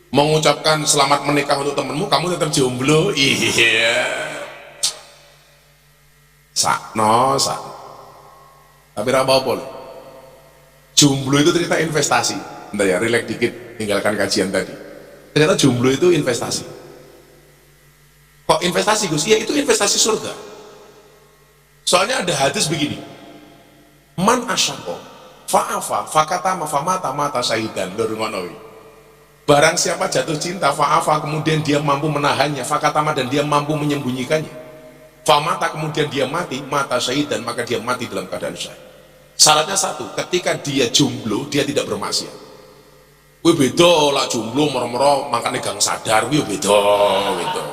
mengucapkan selamat menikah untuk temenmu, kamu tetap jomblo. Iya. Sakno. Tapi apa-apa. Jomblo itu ternyata investasi. Bentar ya, relax dikit, tinggalkan kajian tadi. Ternyata jomblo itu investasi. Kok investasi Gus? Iya, itu investasi surga. Soalnya ada hadis begini, man asyako fa'afa fakatama famata syahidan. Barang siapa jatuh cinta fa'afa, kemudian dia mampu menahannya, fakatama, dan dia mampu menyembunyikannya, famata kemudian dia mati, mata syahid, dan maka dia mati dalam keadaan syahid. Syaratnya satu, ketika dia jomblo dia tidak bermaksiat. Wih beda lah jomblo moro-moro makanya gang sadar, wih beda gitu.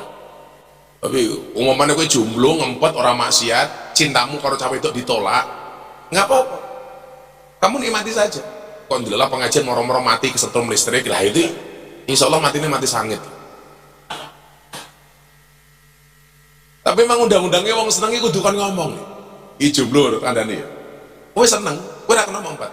Tapi umumnya wih jomblo ngempet orang maksiat, cintamu kalau cawe itu ditolak, nggak apa-apa, kamu nikmati saja. Kondilah pengajian moro-moro mati kesetrum listrik lah, itu insya Allah matinya mati sangit. Tapi memang undang-undangnya wong seneng iku kudu kon ngomong. Iki jomblo kandhane ya. Kowe seneng, kowe ora kena ngomong, Pak.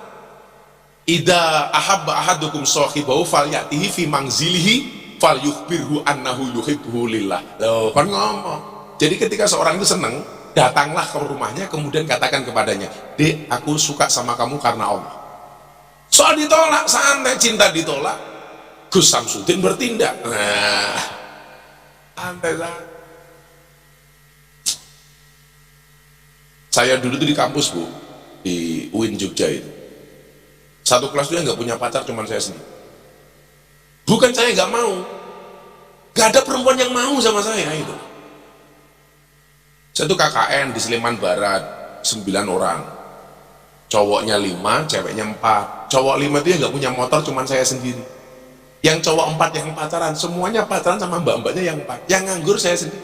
Idza ahabba ahadukum sahibahu falyatihi fi manzilihi falyukhbirhu annahu yuhibbuhu lillah. Loh, kon ngomong. Jadi ketika seorang itu seneng, datanglah ke rumahnya kemudian katakan kepadanya, "Dek, aku suka sama kamu karena Allah." Soal ditolak santai, cinta ditolak, Gus Samsudin bertindak. Nah, santai santai. Saya dulu tuh di kampus, Bu, di UIN Jogja itu. Satu kelas dia nggak punya pacar, cuman saya sendiri. Bukan saya nggak mau, nggak ada perempuan yang mau sama saya itu. Saya tuh KKN di Sleman Barat, 9 orang. Cowoknya 5, ceweknya 4. Cowok 5 itu nggak punya motor, cuman saya sendiri. Yang cowok 4 yang pacaran, semuanya pacaran sama mbak-mbaknya yang 4. Yang nganggur saya sendiri.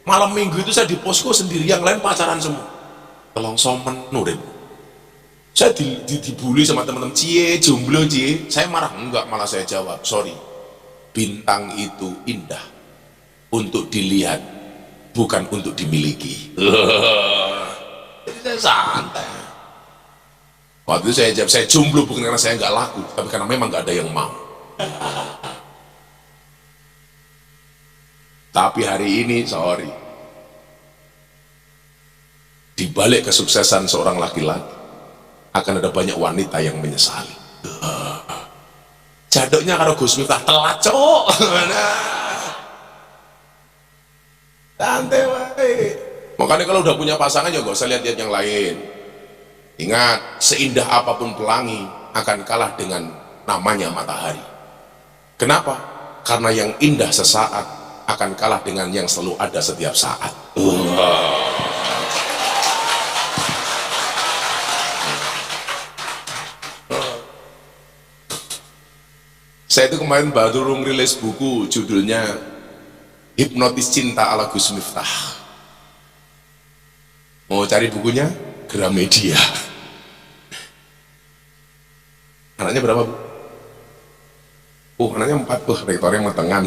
Malam minggu itu saya di posko sendiri, yang lain pacaran semua. Tolong somen nurin. Saya dibully sama teman-teman, cie jomblo cie. Saya marah, enggak, malah saya jawab, sorry, bintang itu indah untuk dilihat, bukan untuk dimiliki. Jadi saya santai. Waktu itu saya jawab, saya jomblo bukan karena saya nggak laku, tapi karena memang nggak ada yang mau. Tapi hari ini, sorry, di balik kesuksesan seorang laki-laki akan ada banyak wanita yang menyesali. Jaduknya karo Gus Miftah telat, cok. Santai wae. Makanya kalau udah punya pasangan ya gak usah lihat-lihat yang lain. Ingat, seindah apapun pelangi akan kalah dengan namanya matahari. Kenapa? Karena yang indah sesaat akan kalah dengan yang selalu ada setiap saat. Saya itu kemarin baru rilis buku, judulnya Hipnotis Cinta ala Gus Miftah. Mau cari bukunya? Gramedia. Anaknya berapa, Bu? Anaknya 4, Bu. Rektornya metengan.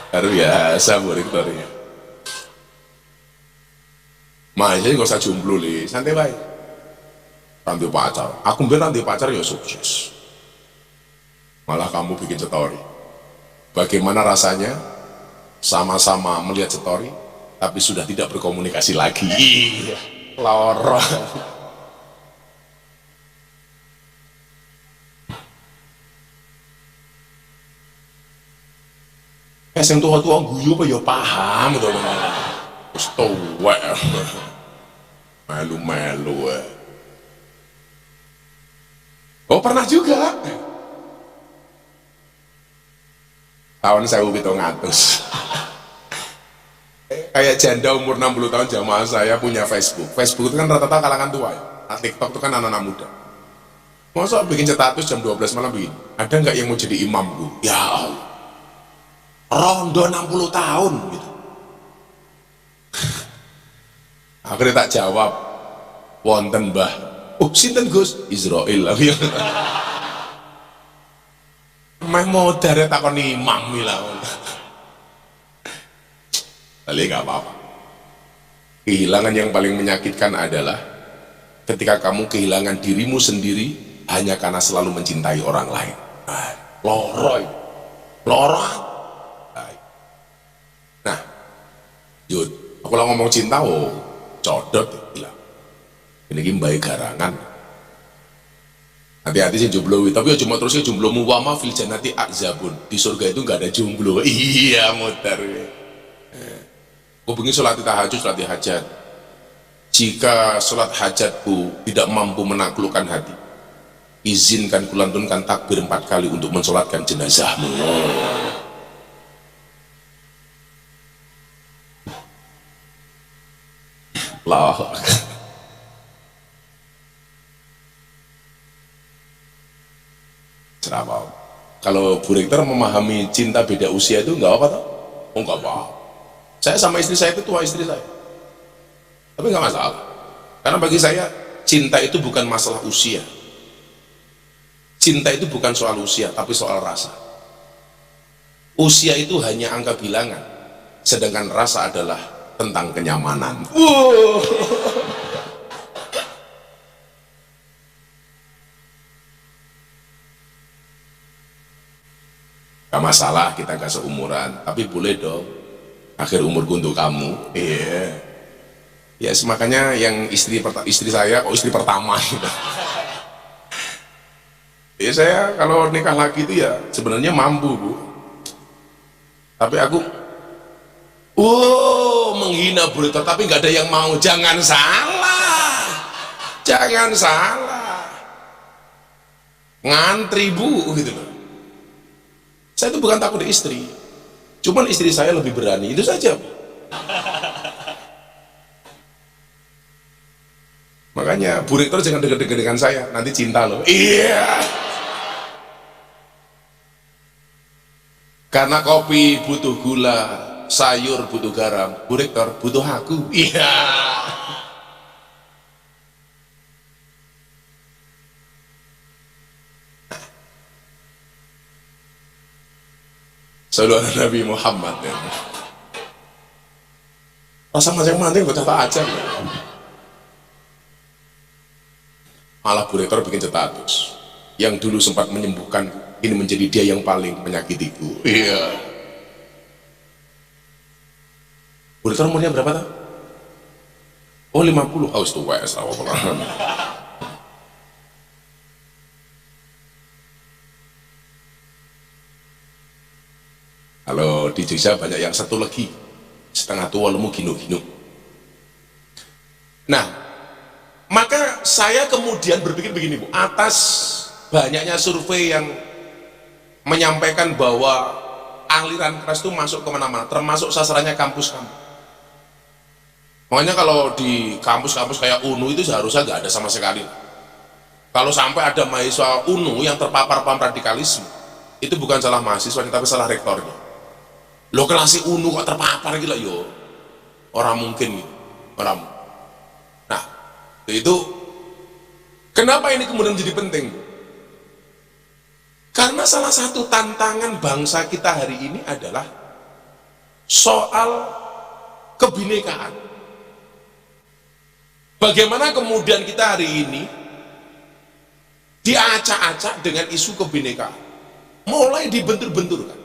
Baru biasa, Bu, rektornya. Makanya gak usah jomblo, li. Santai baik. Nanti pacar. Aku biar nanti pacar ya sukses. Malah kamu bikin story. Bagaimana rasanya sama-sama melihat story tapi sudah tidak berkomunikasi lagi? Lorong. Yang tua-tua guyu apa ya paham gitu. Terus tua melu-melu. Oh, pernah juga tahun 1700 kayak janda umur 60 tahun jamaah saya punya Facebook. Facebook itu kan rata-rata kalangan tua ya. Nah, TikTok itu kan anak-anak muda. Masa bikin status jam 12 malam begini, ada nggak yang mau jadi imamku? Ya Allah, rondo 60 tahun gitu. Akhirnya tak jawab, wonten Mbah. Oh, sinten Gus? Israel. Meh modar takon imam lah. Tapi nggak apa-apa. Kehilangan yang paling menyakitkan adalah ketika kamu kehilangan dirimu sendiri hanya karena selalu mencintai orang lain. Loroy, loroy. Nah, Yud, aku lah ngomong cinta, codot, gila. Ini baik garangan. Hati-hati sih jomblo, tapi ya cuma terusnya jomblomu wama fil jannati akzabun. Di surga itu nggak ada jomblo. Iya, muter. Aku begini sholat tahajud, sholat hajat. Jika sholat hajatku tidak mampu menaklukkan hati, izinkan kulantunkan takbir 4 kali untuk mensolatkan jenazahmu. Allah. Kenapa? Kalau Bu Rektor memahami cinta beda usia itu nggak apa toh? Oh nggak apa. Saya sama istri saya itu tua istri saya, tapi nggak masalah. Karena bagi saya cinta itu bukan masalah usia. Cinta itu bukan soal usia, tapi soal rasa. Usia itu hanya angka bilangan, sedangkan rasa adalah tentang kenyamanan. Gak masalah kita gak seumuran, tapi boleh dong akhir umurku untuk kamu. Iya. Ya makanya yang istri saya, istri pertama gitu. Ya saya kalau nikah lagi itu ya sebenarnya mampu Bu, tapi aku menghina Bu Rektor, tapi nggak ada yang mau. Jangan salah, jangan salah, ngantri Bu gitu loh. Saya itu bukan takut istri, cuman istri saya lebih berani, itu saja Bu. Makanya Bu Rektor jangan deket-deket dengan saya, nanti cinta loh. Iya. Karena kopi butuh gula, sayur butuh garam, Bu Rektor butuh aku. Iya. Saudara Nabi Muhammad ya. Rasa mancing-mancing buat apa aja. Malah Bu Rektor bikin status yang dulu sempat menyembuhkan, ini menjadi dia yang paling menyakitiku. Iya. Bu Rektor umurnya berapa tuh? Oh 50. Oh itu wes. Kalau di Jogja banyak yang satu lagi setengah tua lemu gino-gino. Nah, maka saya kemudian berpikir begini Bu, atas banyaknya survei yang menyampaikan bahwa aliran keras itu masuk kemana-mana, termasuk sasarannya kampus-kampus. Makanya kalau di kampus-kampus kayak UNU itu seharusnya nggak ada sama sekali. Kalau sampai ada mahasiswa UNU yang terpapar paham radikalisme, itu bukan salah mahasiswanya tapi salah rektornya. Lo kelas UNU kok terpapar gila yo, orang mungkin gitu, orang. Nah itu kenapa ini kemudian menjadi penting? Karena salah satu tantangan bangsa kita hari ini adalah soal kebinekaan. Bagaimana kemudian kita hari ini diacak-acak dengan isu kebinekaan, mulai dibentur-benturkan.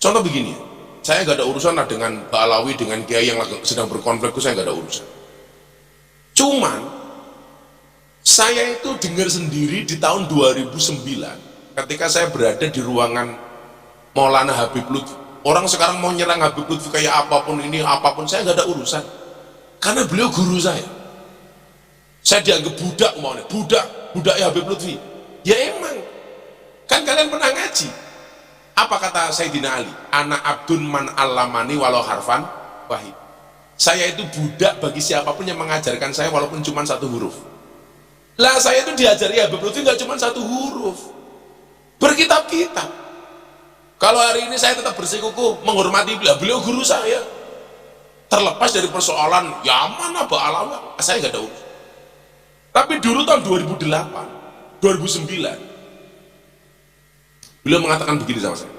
Contoh begini, saya nggak ada urusan lah dengan Pak Alawi, dengan Kiai yang sedang berkonflik, saya nggak ada urusan. Cuman saya itu dengar sendiri di tahun 2009 ketika saya berada di ruangan Maulana Habib Lutfi. Orang sekarang mau nyerang Habib Lutfi kayak apapun ini, apapun, saya nggak ada urusan. Karena beliau guru saya. Saya dianggap budak, umpamanya budak ya Habib Lutfi. Ya emang, kan kalian pernah ngaji. Apa kata Sayyidina Ali? Anak abdun man allamani walau harfan wahid. Saya itu budak bagi siapapun yang mengajarkan saya walaupun cuma satu huruf. Lah saya itu diajari Habib Lutfi nggak cuma satu huruf, berkitab-kitab. Kalau hari ini saya tetap bersikukuh menghormati beliau guru saya, terlepas dari persoalan ya mana Pak Alawi, saya nggak ada urus. Tapi dulu tahun 2008, 2009 beliau mengatakan begini sama saya,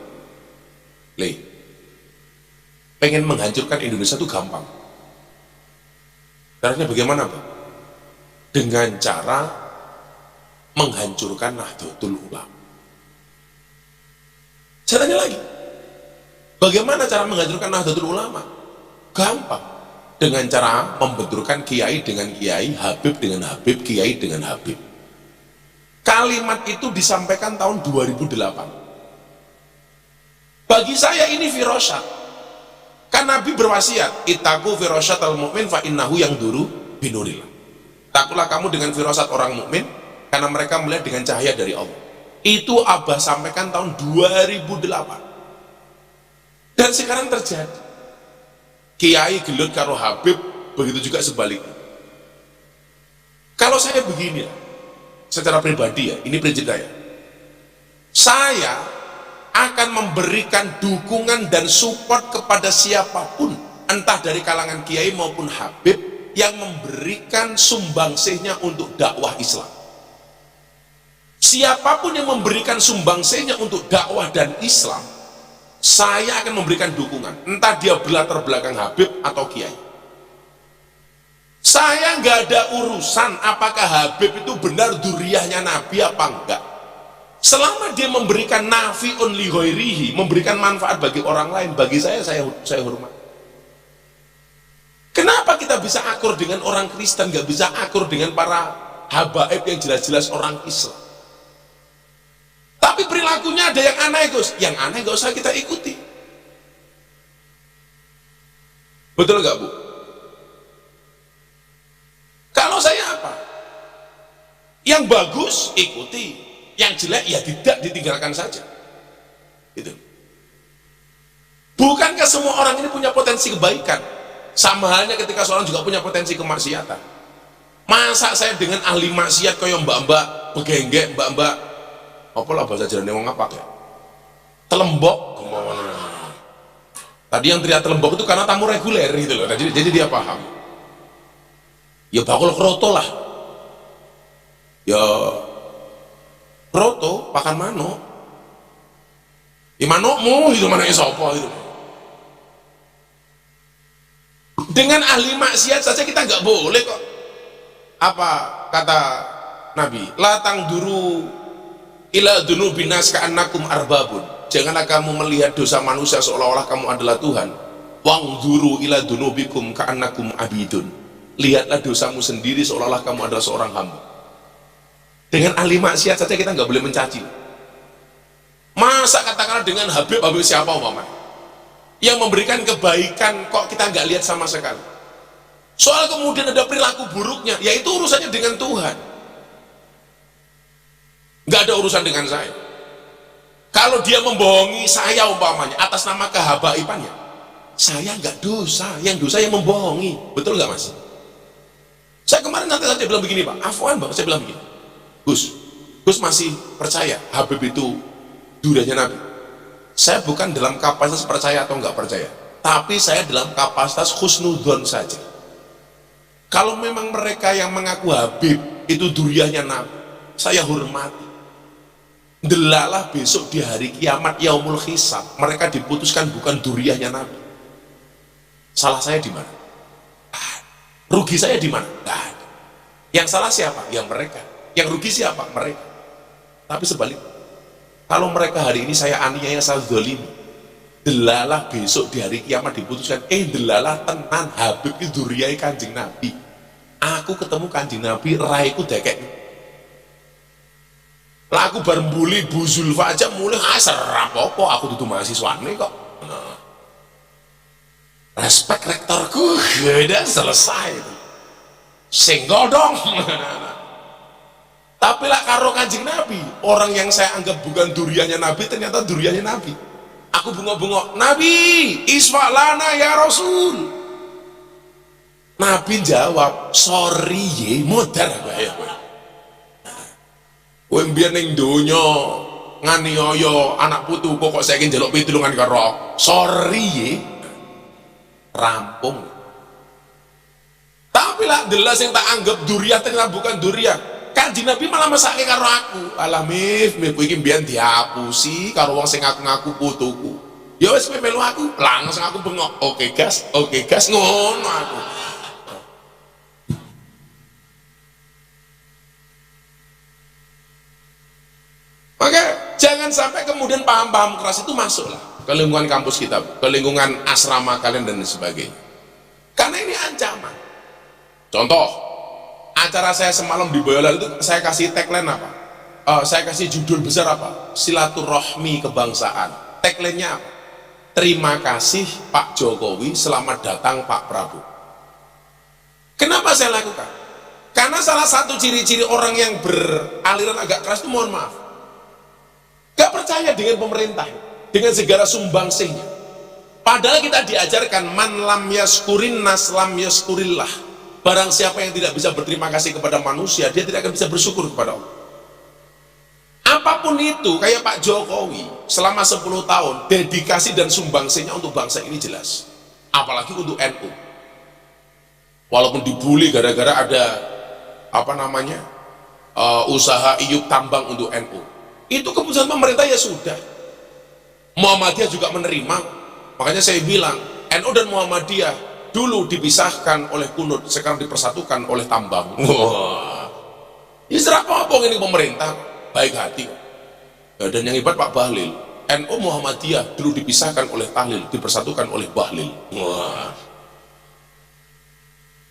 Le, pengen menghancurkan Indonesia itu gampang. Caranya bagaimana Pak? Dengan cara menghancurkan Nahdlatul Ulama. Saya tanya lagi, bagaimana cara menghancurkan Nahdlatul Ulama? Gampang, dengan cara membenturkan kiai dengan kiai, habib dengan habib, kiai dengan habib. Kalimat itu disampaikan tahun 2008. Bagi saya ini firasat. Kan Nabi berwasiat, ittaqu firasyatal mu'min fa innahu yang duru binurillah. Takutlah kamu dengan firasat orang mukmin karena mereka melihat dengan cahaya dari Allah. Itu Abah sampaikan tahun 2008. Dan sekarang terjadi. Kiai gelut karo Habib, begitu juga sebaliknya. Kalau saya begini, secara pribadi ya, ini prinsip saya akan memberikan dukungan dan support kepada siapapun, entah dari kalangan kiai maupun Habib, yang memberikan sumbangsihnya untuk dakwah Islam. Siapapun yang memberikan sumbangsihnya untuk dakwah dan Islam, saya akan memberikan dukungan, entah dia berlatar belakang Habib atau kiai. Saya nggak ada urusan apakah Habib itu benar duriyahnya Nabi apa enggak. Selama dia memberikan nafi'un li ghairihi, memberikan manfaat bagi orang lain, bagi saya hormat. Kenapa kita bisa akur dengan orang Kristen, nggak bisa akur dengan para habaib yang jelas-jelas orang Islam? Tapi perilakunya ada yang aneh, Gus. Yang aneh nggak usah kita ikuti. Betul nggak, Bu? Kalau saya apa? Yang bagus ikuti, yang jelek ya tidak, ditinggalkan saja. Itu. Bukankah semua orang ini punya potensi kebaikan? Sama halnya ketika seorang juga punya potensi kemaksiatan. Masa saya dengan ahli maksiat kaya mbak-mbak begenggek, mbak-mbak apalah bahasa jarane wong ngapak ya, telembok. Tadi yang teriak telembok itu karena tamu reguler gitu loh. Jadi dia paham. Ya bakul kroto lah. Ya kroto pakan manuk. Ya manukmu itu, manuknya sapa itu. Dengan ahli maksiat saja kita nggak boleh kok. Apa kata Nabi? Latang duru ila dunubinas ka'annakum arbabun. Janganlah kamu melihat dosa manusia seolah-olah kamu adalah Tuhan. Wang duru ila dunubikum ka'annakum abidun. Lihatlah dosamu sendiri seolah-olah kamu adalah seorang hamba. Dengan ahli maksiat saja kita nggak boleh mencaci. Masa katakanlah dengan Habib siapa umpamanya yang memberikan kebaikan kok kita nggak lihat sama sekali. Soal kemudian ada perilaku buruknya, yaitu urusannya dengan Tuhan, nggak ada urusan dengan saya. Kalau dia membohongi saya umpamanya atas nama kehabaibannya, saya nggak dosa, yang dosa yang membohongi. Betul nggak, Mas? Saya kemarin nanti saja bilang begini, Pak, afwan Pak, saya bilang begini, Gus masih percaya Habib itu duriyahnya Nabi? Saya bukan dalam kapasitas percaya atau enggak percaya, tapi saya dalam kapasitas husnudzon saja. Kalau memang mereka yang mengaku Habib itu duriyahnya Nabi, saya hormati. Delalah besok di hari kiamat yaumul hisab, mereka diputuskan bukan duriyahnya Nabi. Salah saya di mana? Rugi saya di mana? Nggak ada. Yang salah siapa? Yang mereka. Yang rugi siapa? Mereka. Tapi sebaliknya, kalau mereka hari ini saya aniaya, saya zalimi, delalah besok di hari kiamat diputuskan, delalah tenan Habib itu duriyai Kanjeng Nabi. Aku ketemu Kanjeng Nabi, raiku dekek. Lah aku bareng buli Bu Zulfa aja mulai serap apa, aku tuh mahasiswane kok. Nah, respect rektorku, udah selesai. Singgol dong. Tapi lah karo Kanjeng Nabi, orang yang saya anggap bukan duriyahnya Nabi ternyata duriyahnya Nabi. Aku bengok-bengok, Nabi isfa lana ya Rasul. Nabi jawab, sorry ye, modar ya. Kowe mbiyen ning donya nganiaya anak putuku kok saiki njaluk pitulungan karo sorry ye. Rampung. Tapi lah jelas yang tak anggap duriyah ternyata bukan duriyah. Kanjeng Nabi malah mesake karo aku. Alah mif kowe iki mbiyen dihapusi karo wong sing ngaku-ngaku putuku. Ya wis kowe melu aku, langsung aku bengok. Oke gas, ngono aku. Oke, jangan sampai kemudian paham-paham keras itu masuklah ke lingkungan kampus kita, ke lingkungan asrama kalian dan sebagainya. Karena ini ancaman. Contoh, acara saya semalam di Boyolali itu saya kasih tagline apa? Saya kasih judul besar apa? Silaturahmi kebangsaan. Tagline-nya apa? Terima kasih Pak Jokowi, selamat datang Pak Prabowo. Kenapa saya lakukan? Karena salah satu ciri-ciri orang yang beraliran agak keras itu, mohon maaf, gak percaya dengan pemerintah, dengan segala sumbangsihnya. Padahal kita diajarkan man lam yaskurin nas lam yaskurillah. Barang siapa yang tidak bisa berterima kasih kepada manusia, dia tidak akan bisa bersyukur kepada Allah. Apapun itu, kayak Pak Jokowi selama 10 tahun dedikasi dan sumbangsinya untuk bangsa ini jelas. Apalagi untuk NU. Walaupun dibully gara-gara ada usaha iup tambang untuk NU. Itu keputusan pemerintah ya sudah. Muhammadiyah juga menerima. Makanya saya bilang, NU dan Muhammadiyah dulu dipisahkan oleh kunut, sekarang dipersatukan oleh tambang. Wah, ya serapapong ini pemerintah, baik hati. Ya, dan yang hebat Pak Bahlil, NU Muhammadiyah dulu dipisahkan oleh tahlil, dipersatukan oleh Bahlil. Wah.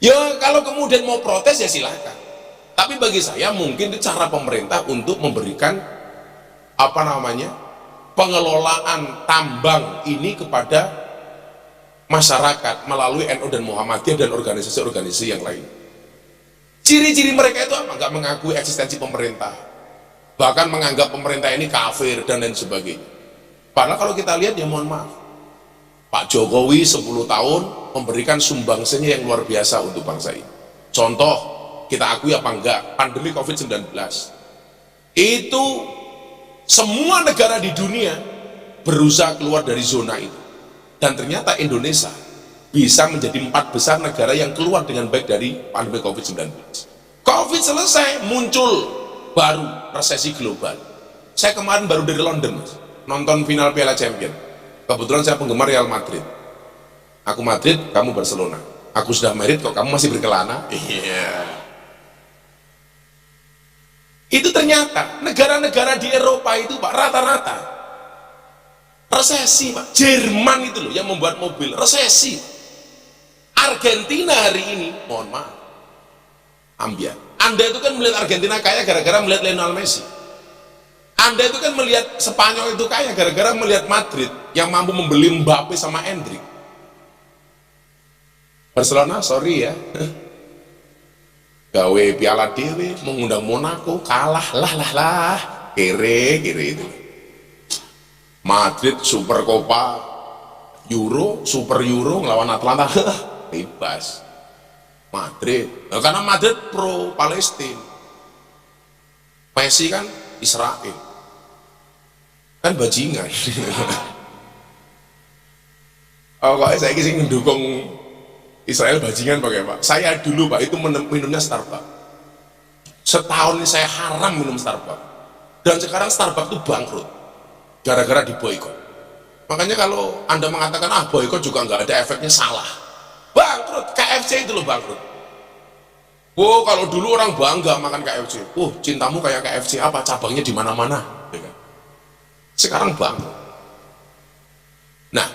Ya kalau kemudian mau protes ya silakan. Tapi bagi saya mungkin itu cara pemerintah untuk memberikan pengelolaan tambang ini kepada masyarakat melalui NU dan Muhammadiyah dan organisasi-organisasi yang lain. Ciri-ciri mereka itu apa? Nggak mengakui eksistensi pemerintah, bahkan menganggap pemerintah ini kafir dan lain sebagainya. Padahal kalau kita lihat ya mohon maaf, Pak Jokowi 10 tahun memberikan sumbangsinya yang luar biasa untuk bangsa ini. Contoh, kita akui apa enggak, pandemi COVID-19 itu semua negara di dunia berusaha keluar dari zona itu, dan ternyata Indonesia bisa menjadi 4 besar negara yang keluar dengan baik dari pandemi COVID-19. COVID selesai, muncul baru resesi global. Saya kemarin baru dari London, Mas, nonton final Piala Champion. Kebetulan saya penggemar Real Madrid. Aku Madrid, kamu Barcelona. Aku sudah married kok kamu masih berkelana. Iya. Itu ternyata negara-negara di Eropa itu Pak rata-rata resesi Pak. Jerman itu loh yang membuat mobil resesi. Argentina hari ini, mohon maaf, ambiar. Anda itu kan melihat Argentina kaya gara-gara melihat Lionel Messi. Anda itu kan melihat Spanyol itu kaya gara-gara melihat Madrid yang mampu membeli Mbappe sama Endrick. Barcelona, sorry ya, gawe piala dewe, mengundang Monaco, kalah lah, kere itu. Madrid Super Copa Euro, Super Euro ngelawan Atlanta, bebas. Madrid, nah, karena Madrid pro Palestina, Messi kan Israel, kan bajingan. Oh, kok saya kisah mendukung Israel bajingan pakai Pak. Saya dulu Pak itu minumnya Starbucks. Setahun ini saya haram minum Starbucks. Dan sekarang Starbucks itu bangkrut gara-gara diboikot. Makanya kalau Anda mengatakan boikot juga nggak ada efeknya, salah. Bangkrut, KFC itu loh bangkrut. Oh, kalau dulu orang bangga makan KFC. Cintamu kayak KFC apa? Cabangnya di mana-mana. Sekarang bangkrut. Nah,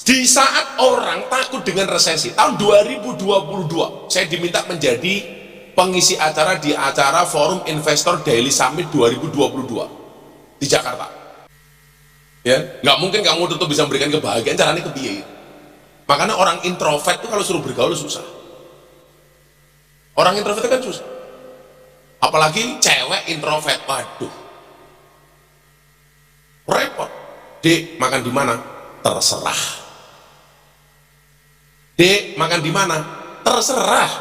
di saat orang takut dengan resesi, tahun 2022, saya diminta menjadi pengisi acara di acara Forum Investor Daily Summit 2022 di Jakarta. Ya, nggak mungkin kamu tutup bisa memberikan kebahagiaan, caranya kebiayaan. Makanya orang introvert itu kalau suruh bergaul susah. Orang introvert itu kan susah. Apalagi cewek introvert, waduh, repot. Dek, makan di mana? Terserah. Dek, makan di mana? Terserah.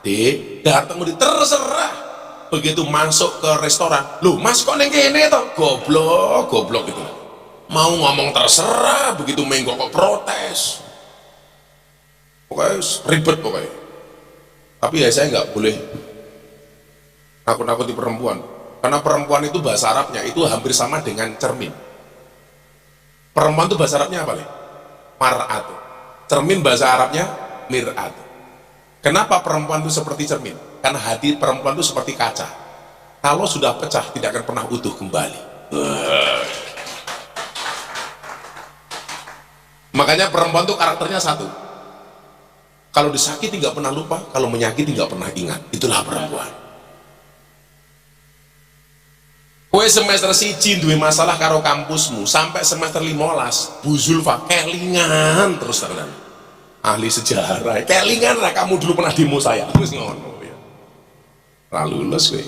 Dek, datang di terserah. Begitu masuk ke restoran, loh mas kok neng kene toh? Goblok gitu. Mau ngomong terserah, begitu menggok kok protes. Pokoknya ribet pokoknya. Tapi ya saya nggak boleh nakut-nakuti perempuan, karena perempuan itu bahasa Arabnya itu hampir sama dengan cermin. Perempuan itu bahasa Arabnya apa nih? Mar'at. Cermin bahasa Arabnya mir'at. Kenapa perempuan itu seperti cermin? Karena hati perempuan itu seperti kaca. Kalau sudah pecah tidak akan pernah utuh kembali. Makanya perempuan itu karakternya satu. Kalau disakiti nggak pernah lupa, kalau menyakiti nggak pernah ingat. Itulah perempuan. Kowe semester 1 duwe masalah karo kampusmu sampai semester 15 Bu Zulfa kelingan terus tenan. Ahli sejarah, kelingan lah kamu dulu pernah demo saya. Wis ngono ya. Ra lulus kowe.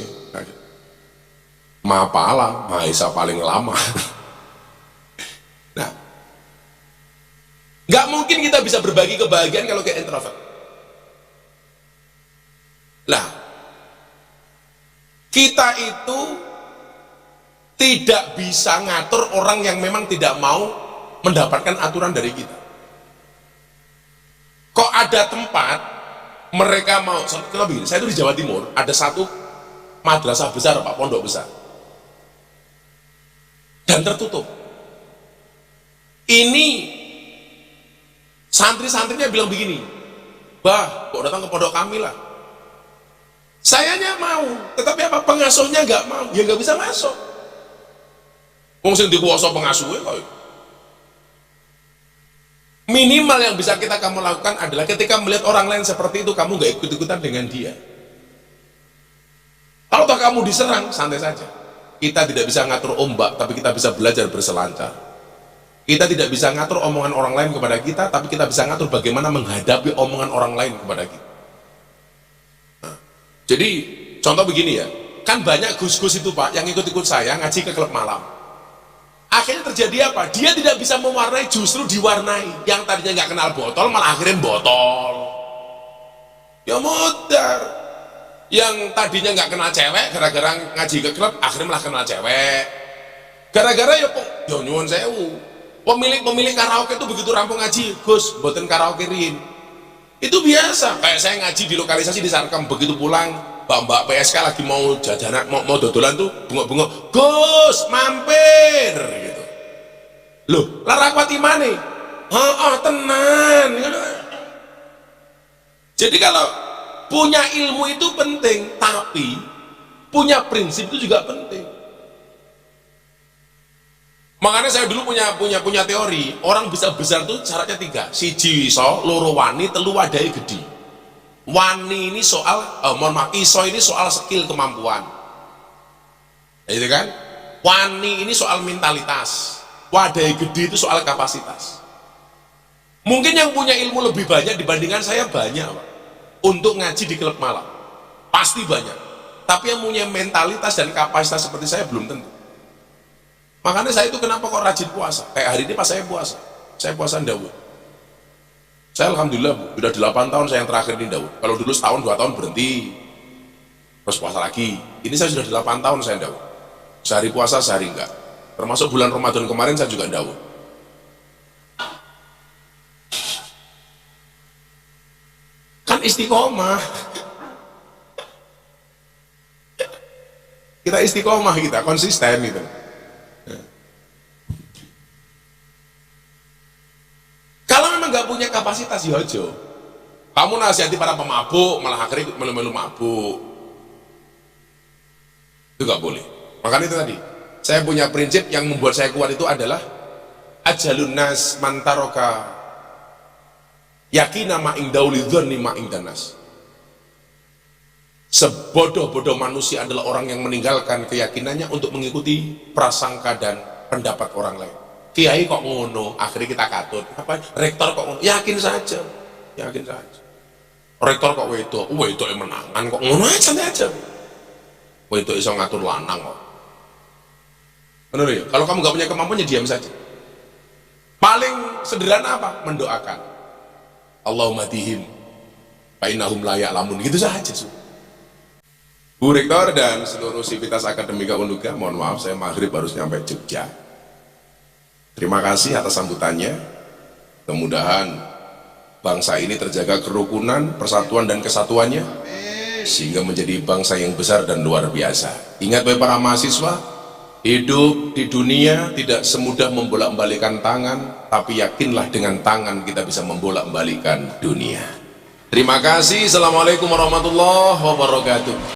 Maaf, Maha paling lama. Nah, Nggak mungkin kita bisa berbagi kebahagiaan kalau kayak introvert. Lah, kita itu tidak bisa ngatur orang yang memang tidak mau mendapatkan aturan dari kita. Kok ada tempat mereka mau, saya itu di Jawa Timur ada satu madrasah besar Pak, pondok besar, dan tertutup. Ini santri-santrinya bilang begini, bah, kok datang ke pondok kami lah. Sayanya mau, tetapi apa, pengasuhnya nggak mau, ya nggak bisa masuk. Wong sing dikuwasa pengasuhnya kok. Minimal yang bisa kamu lakukan adalah ketika melihat orang lain seperti itu, kamu nggak ikut-ikutan dengan dia. Kalau toh kamu diserang, santai saja. Kita tidak bisa ngatur ombak, tapi kita bisa belajar berselancar. Kita tidak bisa ngatur omongan orang lain kepada kita, tapi kita bisa ngatur bagaimana menghadapi omongan orang lain kepada kita. Nah, jadi contoh begini ya, kan banyak gus-gus itu Pak yang ikut-ikut saya ngaji ke klub malam. Akhirnya terjadi apa? Dia tidak bisa mewarnai, justru diwarnai. Yang tadinya nggak kenal botol malah akhirnya botol. Ya modar. Yang tadinya nggak kenal cewek, gara-gara ngaji ke klub akhirnya malah kenal cewek. Gara-gara ya nyuwun sewu. Pemilik karaoke itu begitu rampung ngaji, Gus, mboten karaoke rin. Itu biasa. Kayak saya ngaji di lokalisasi di Sarkem, begitu pulang mbak PSK lagi mau jajanan, mau dodolan tuh bengok-bengok, Gus mampir gitu. Loh, lara kuati mana? Tenan. Jadi kalau punya ilmu itu penting, tapi punya prinsip itu juga penting. Makanya saya dulu punya teori, orang bisa besar itu syaratnya 3, siji iso, loro wani, telu wadai gede. Wani ini soal, iso ini soal skill, kemampuan, gitu kan? Wani ini soal mentalitas, wadai gede itu soal kapasitas. Mungkin yang punya ilmu lebih banyak dibandingkan saya banyak Pak, untuk ngaji di klub malam, pasti banyak. Tapi yang punya mentalitas dan kapasitas seperti saya belum tentu. Makanya saya itu kenapa kok rajin puasa? Kayak hari ini pas saya puasa Daud. Saya alhamdulillah Bu, sudah 8 tahun saya yang terakhir di Daud. Kalau dulu setahun 2 tahun berhenti, terus puasa lagi. Ini saya sudah 8 tahun saya Daud. Sehari puasa, sehari enggak. Termasuk bulan Ramadan kemarin saya juga Daud. Kan istiqomah. Kita istiqomah, kita konsisten gitu. Nggak punya kapasitas ya aja. Kamu nasihati para pemabuk malah akhirnya melu-melu mabuk, itu nggak boleh. Makanya itu tadi saya punya prinsip yang membuat saya kuat itu adalah ajalun nas mantaroka yakina ma'ing daulidhoni ma'ing danas. Sebodoh-bodoh manusia adalah orang yang meninggalkan keyakinannya untuk mengikuti prasangka dan pendapat orang lain. Kiai kok ngono, akhirnya kita katut. Apa? Rektor kok ngono, yakin saja. Rektor kok wedok yang menangan kok ngono aja. Wedok iso ngatur lanang kok. Benar ya? Kalau kamu gak punya kemampuan ya diam saja. Paling sederhana apa? Mendoakan. Allahumma dihim fa innahum la ya'lamun, gitu saja. Bu Rektor dan seluruh sivitas akademika Unduga, mohon maaf saya maghrib harus nyampe Jogja. Terima kasih atas sambutannya. Mudah-mudahan bangsa ini terjaga kerukunan, persatuan dan kesatuannya, sehingga menjadi bangsa yang besar dan luar biasa. Ingat bagi para mahasiswa, hidup di dunia tidak semudah membolak-balikan tangan, tapi yakinlah dengan tangan kita bisa membolak-balikan dunia. Terima kasih. Assalamualaikum warahmatullahi wabarakatuh.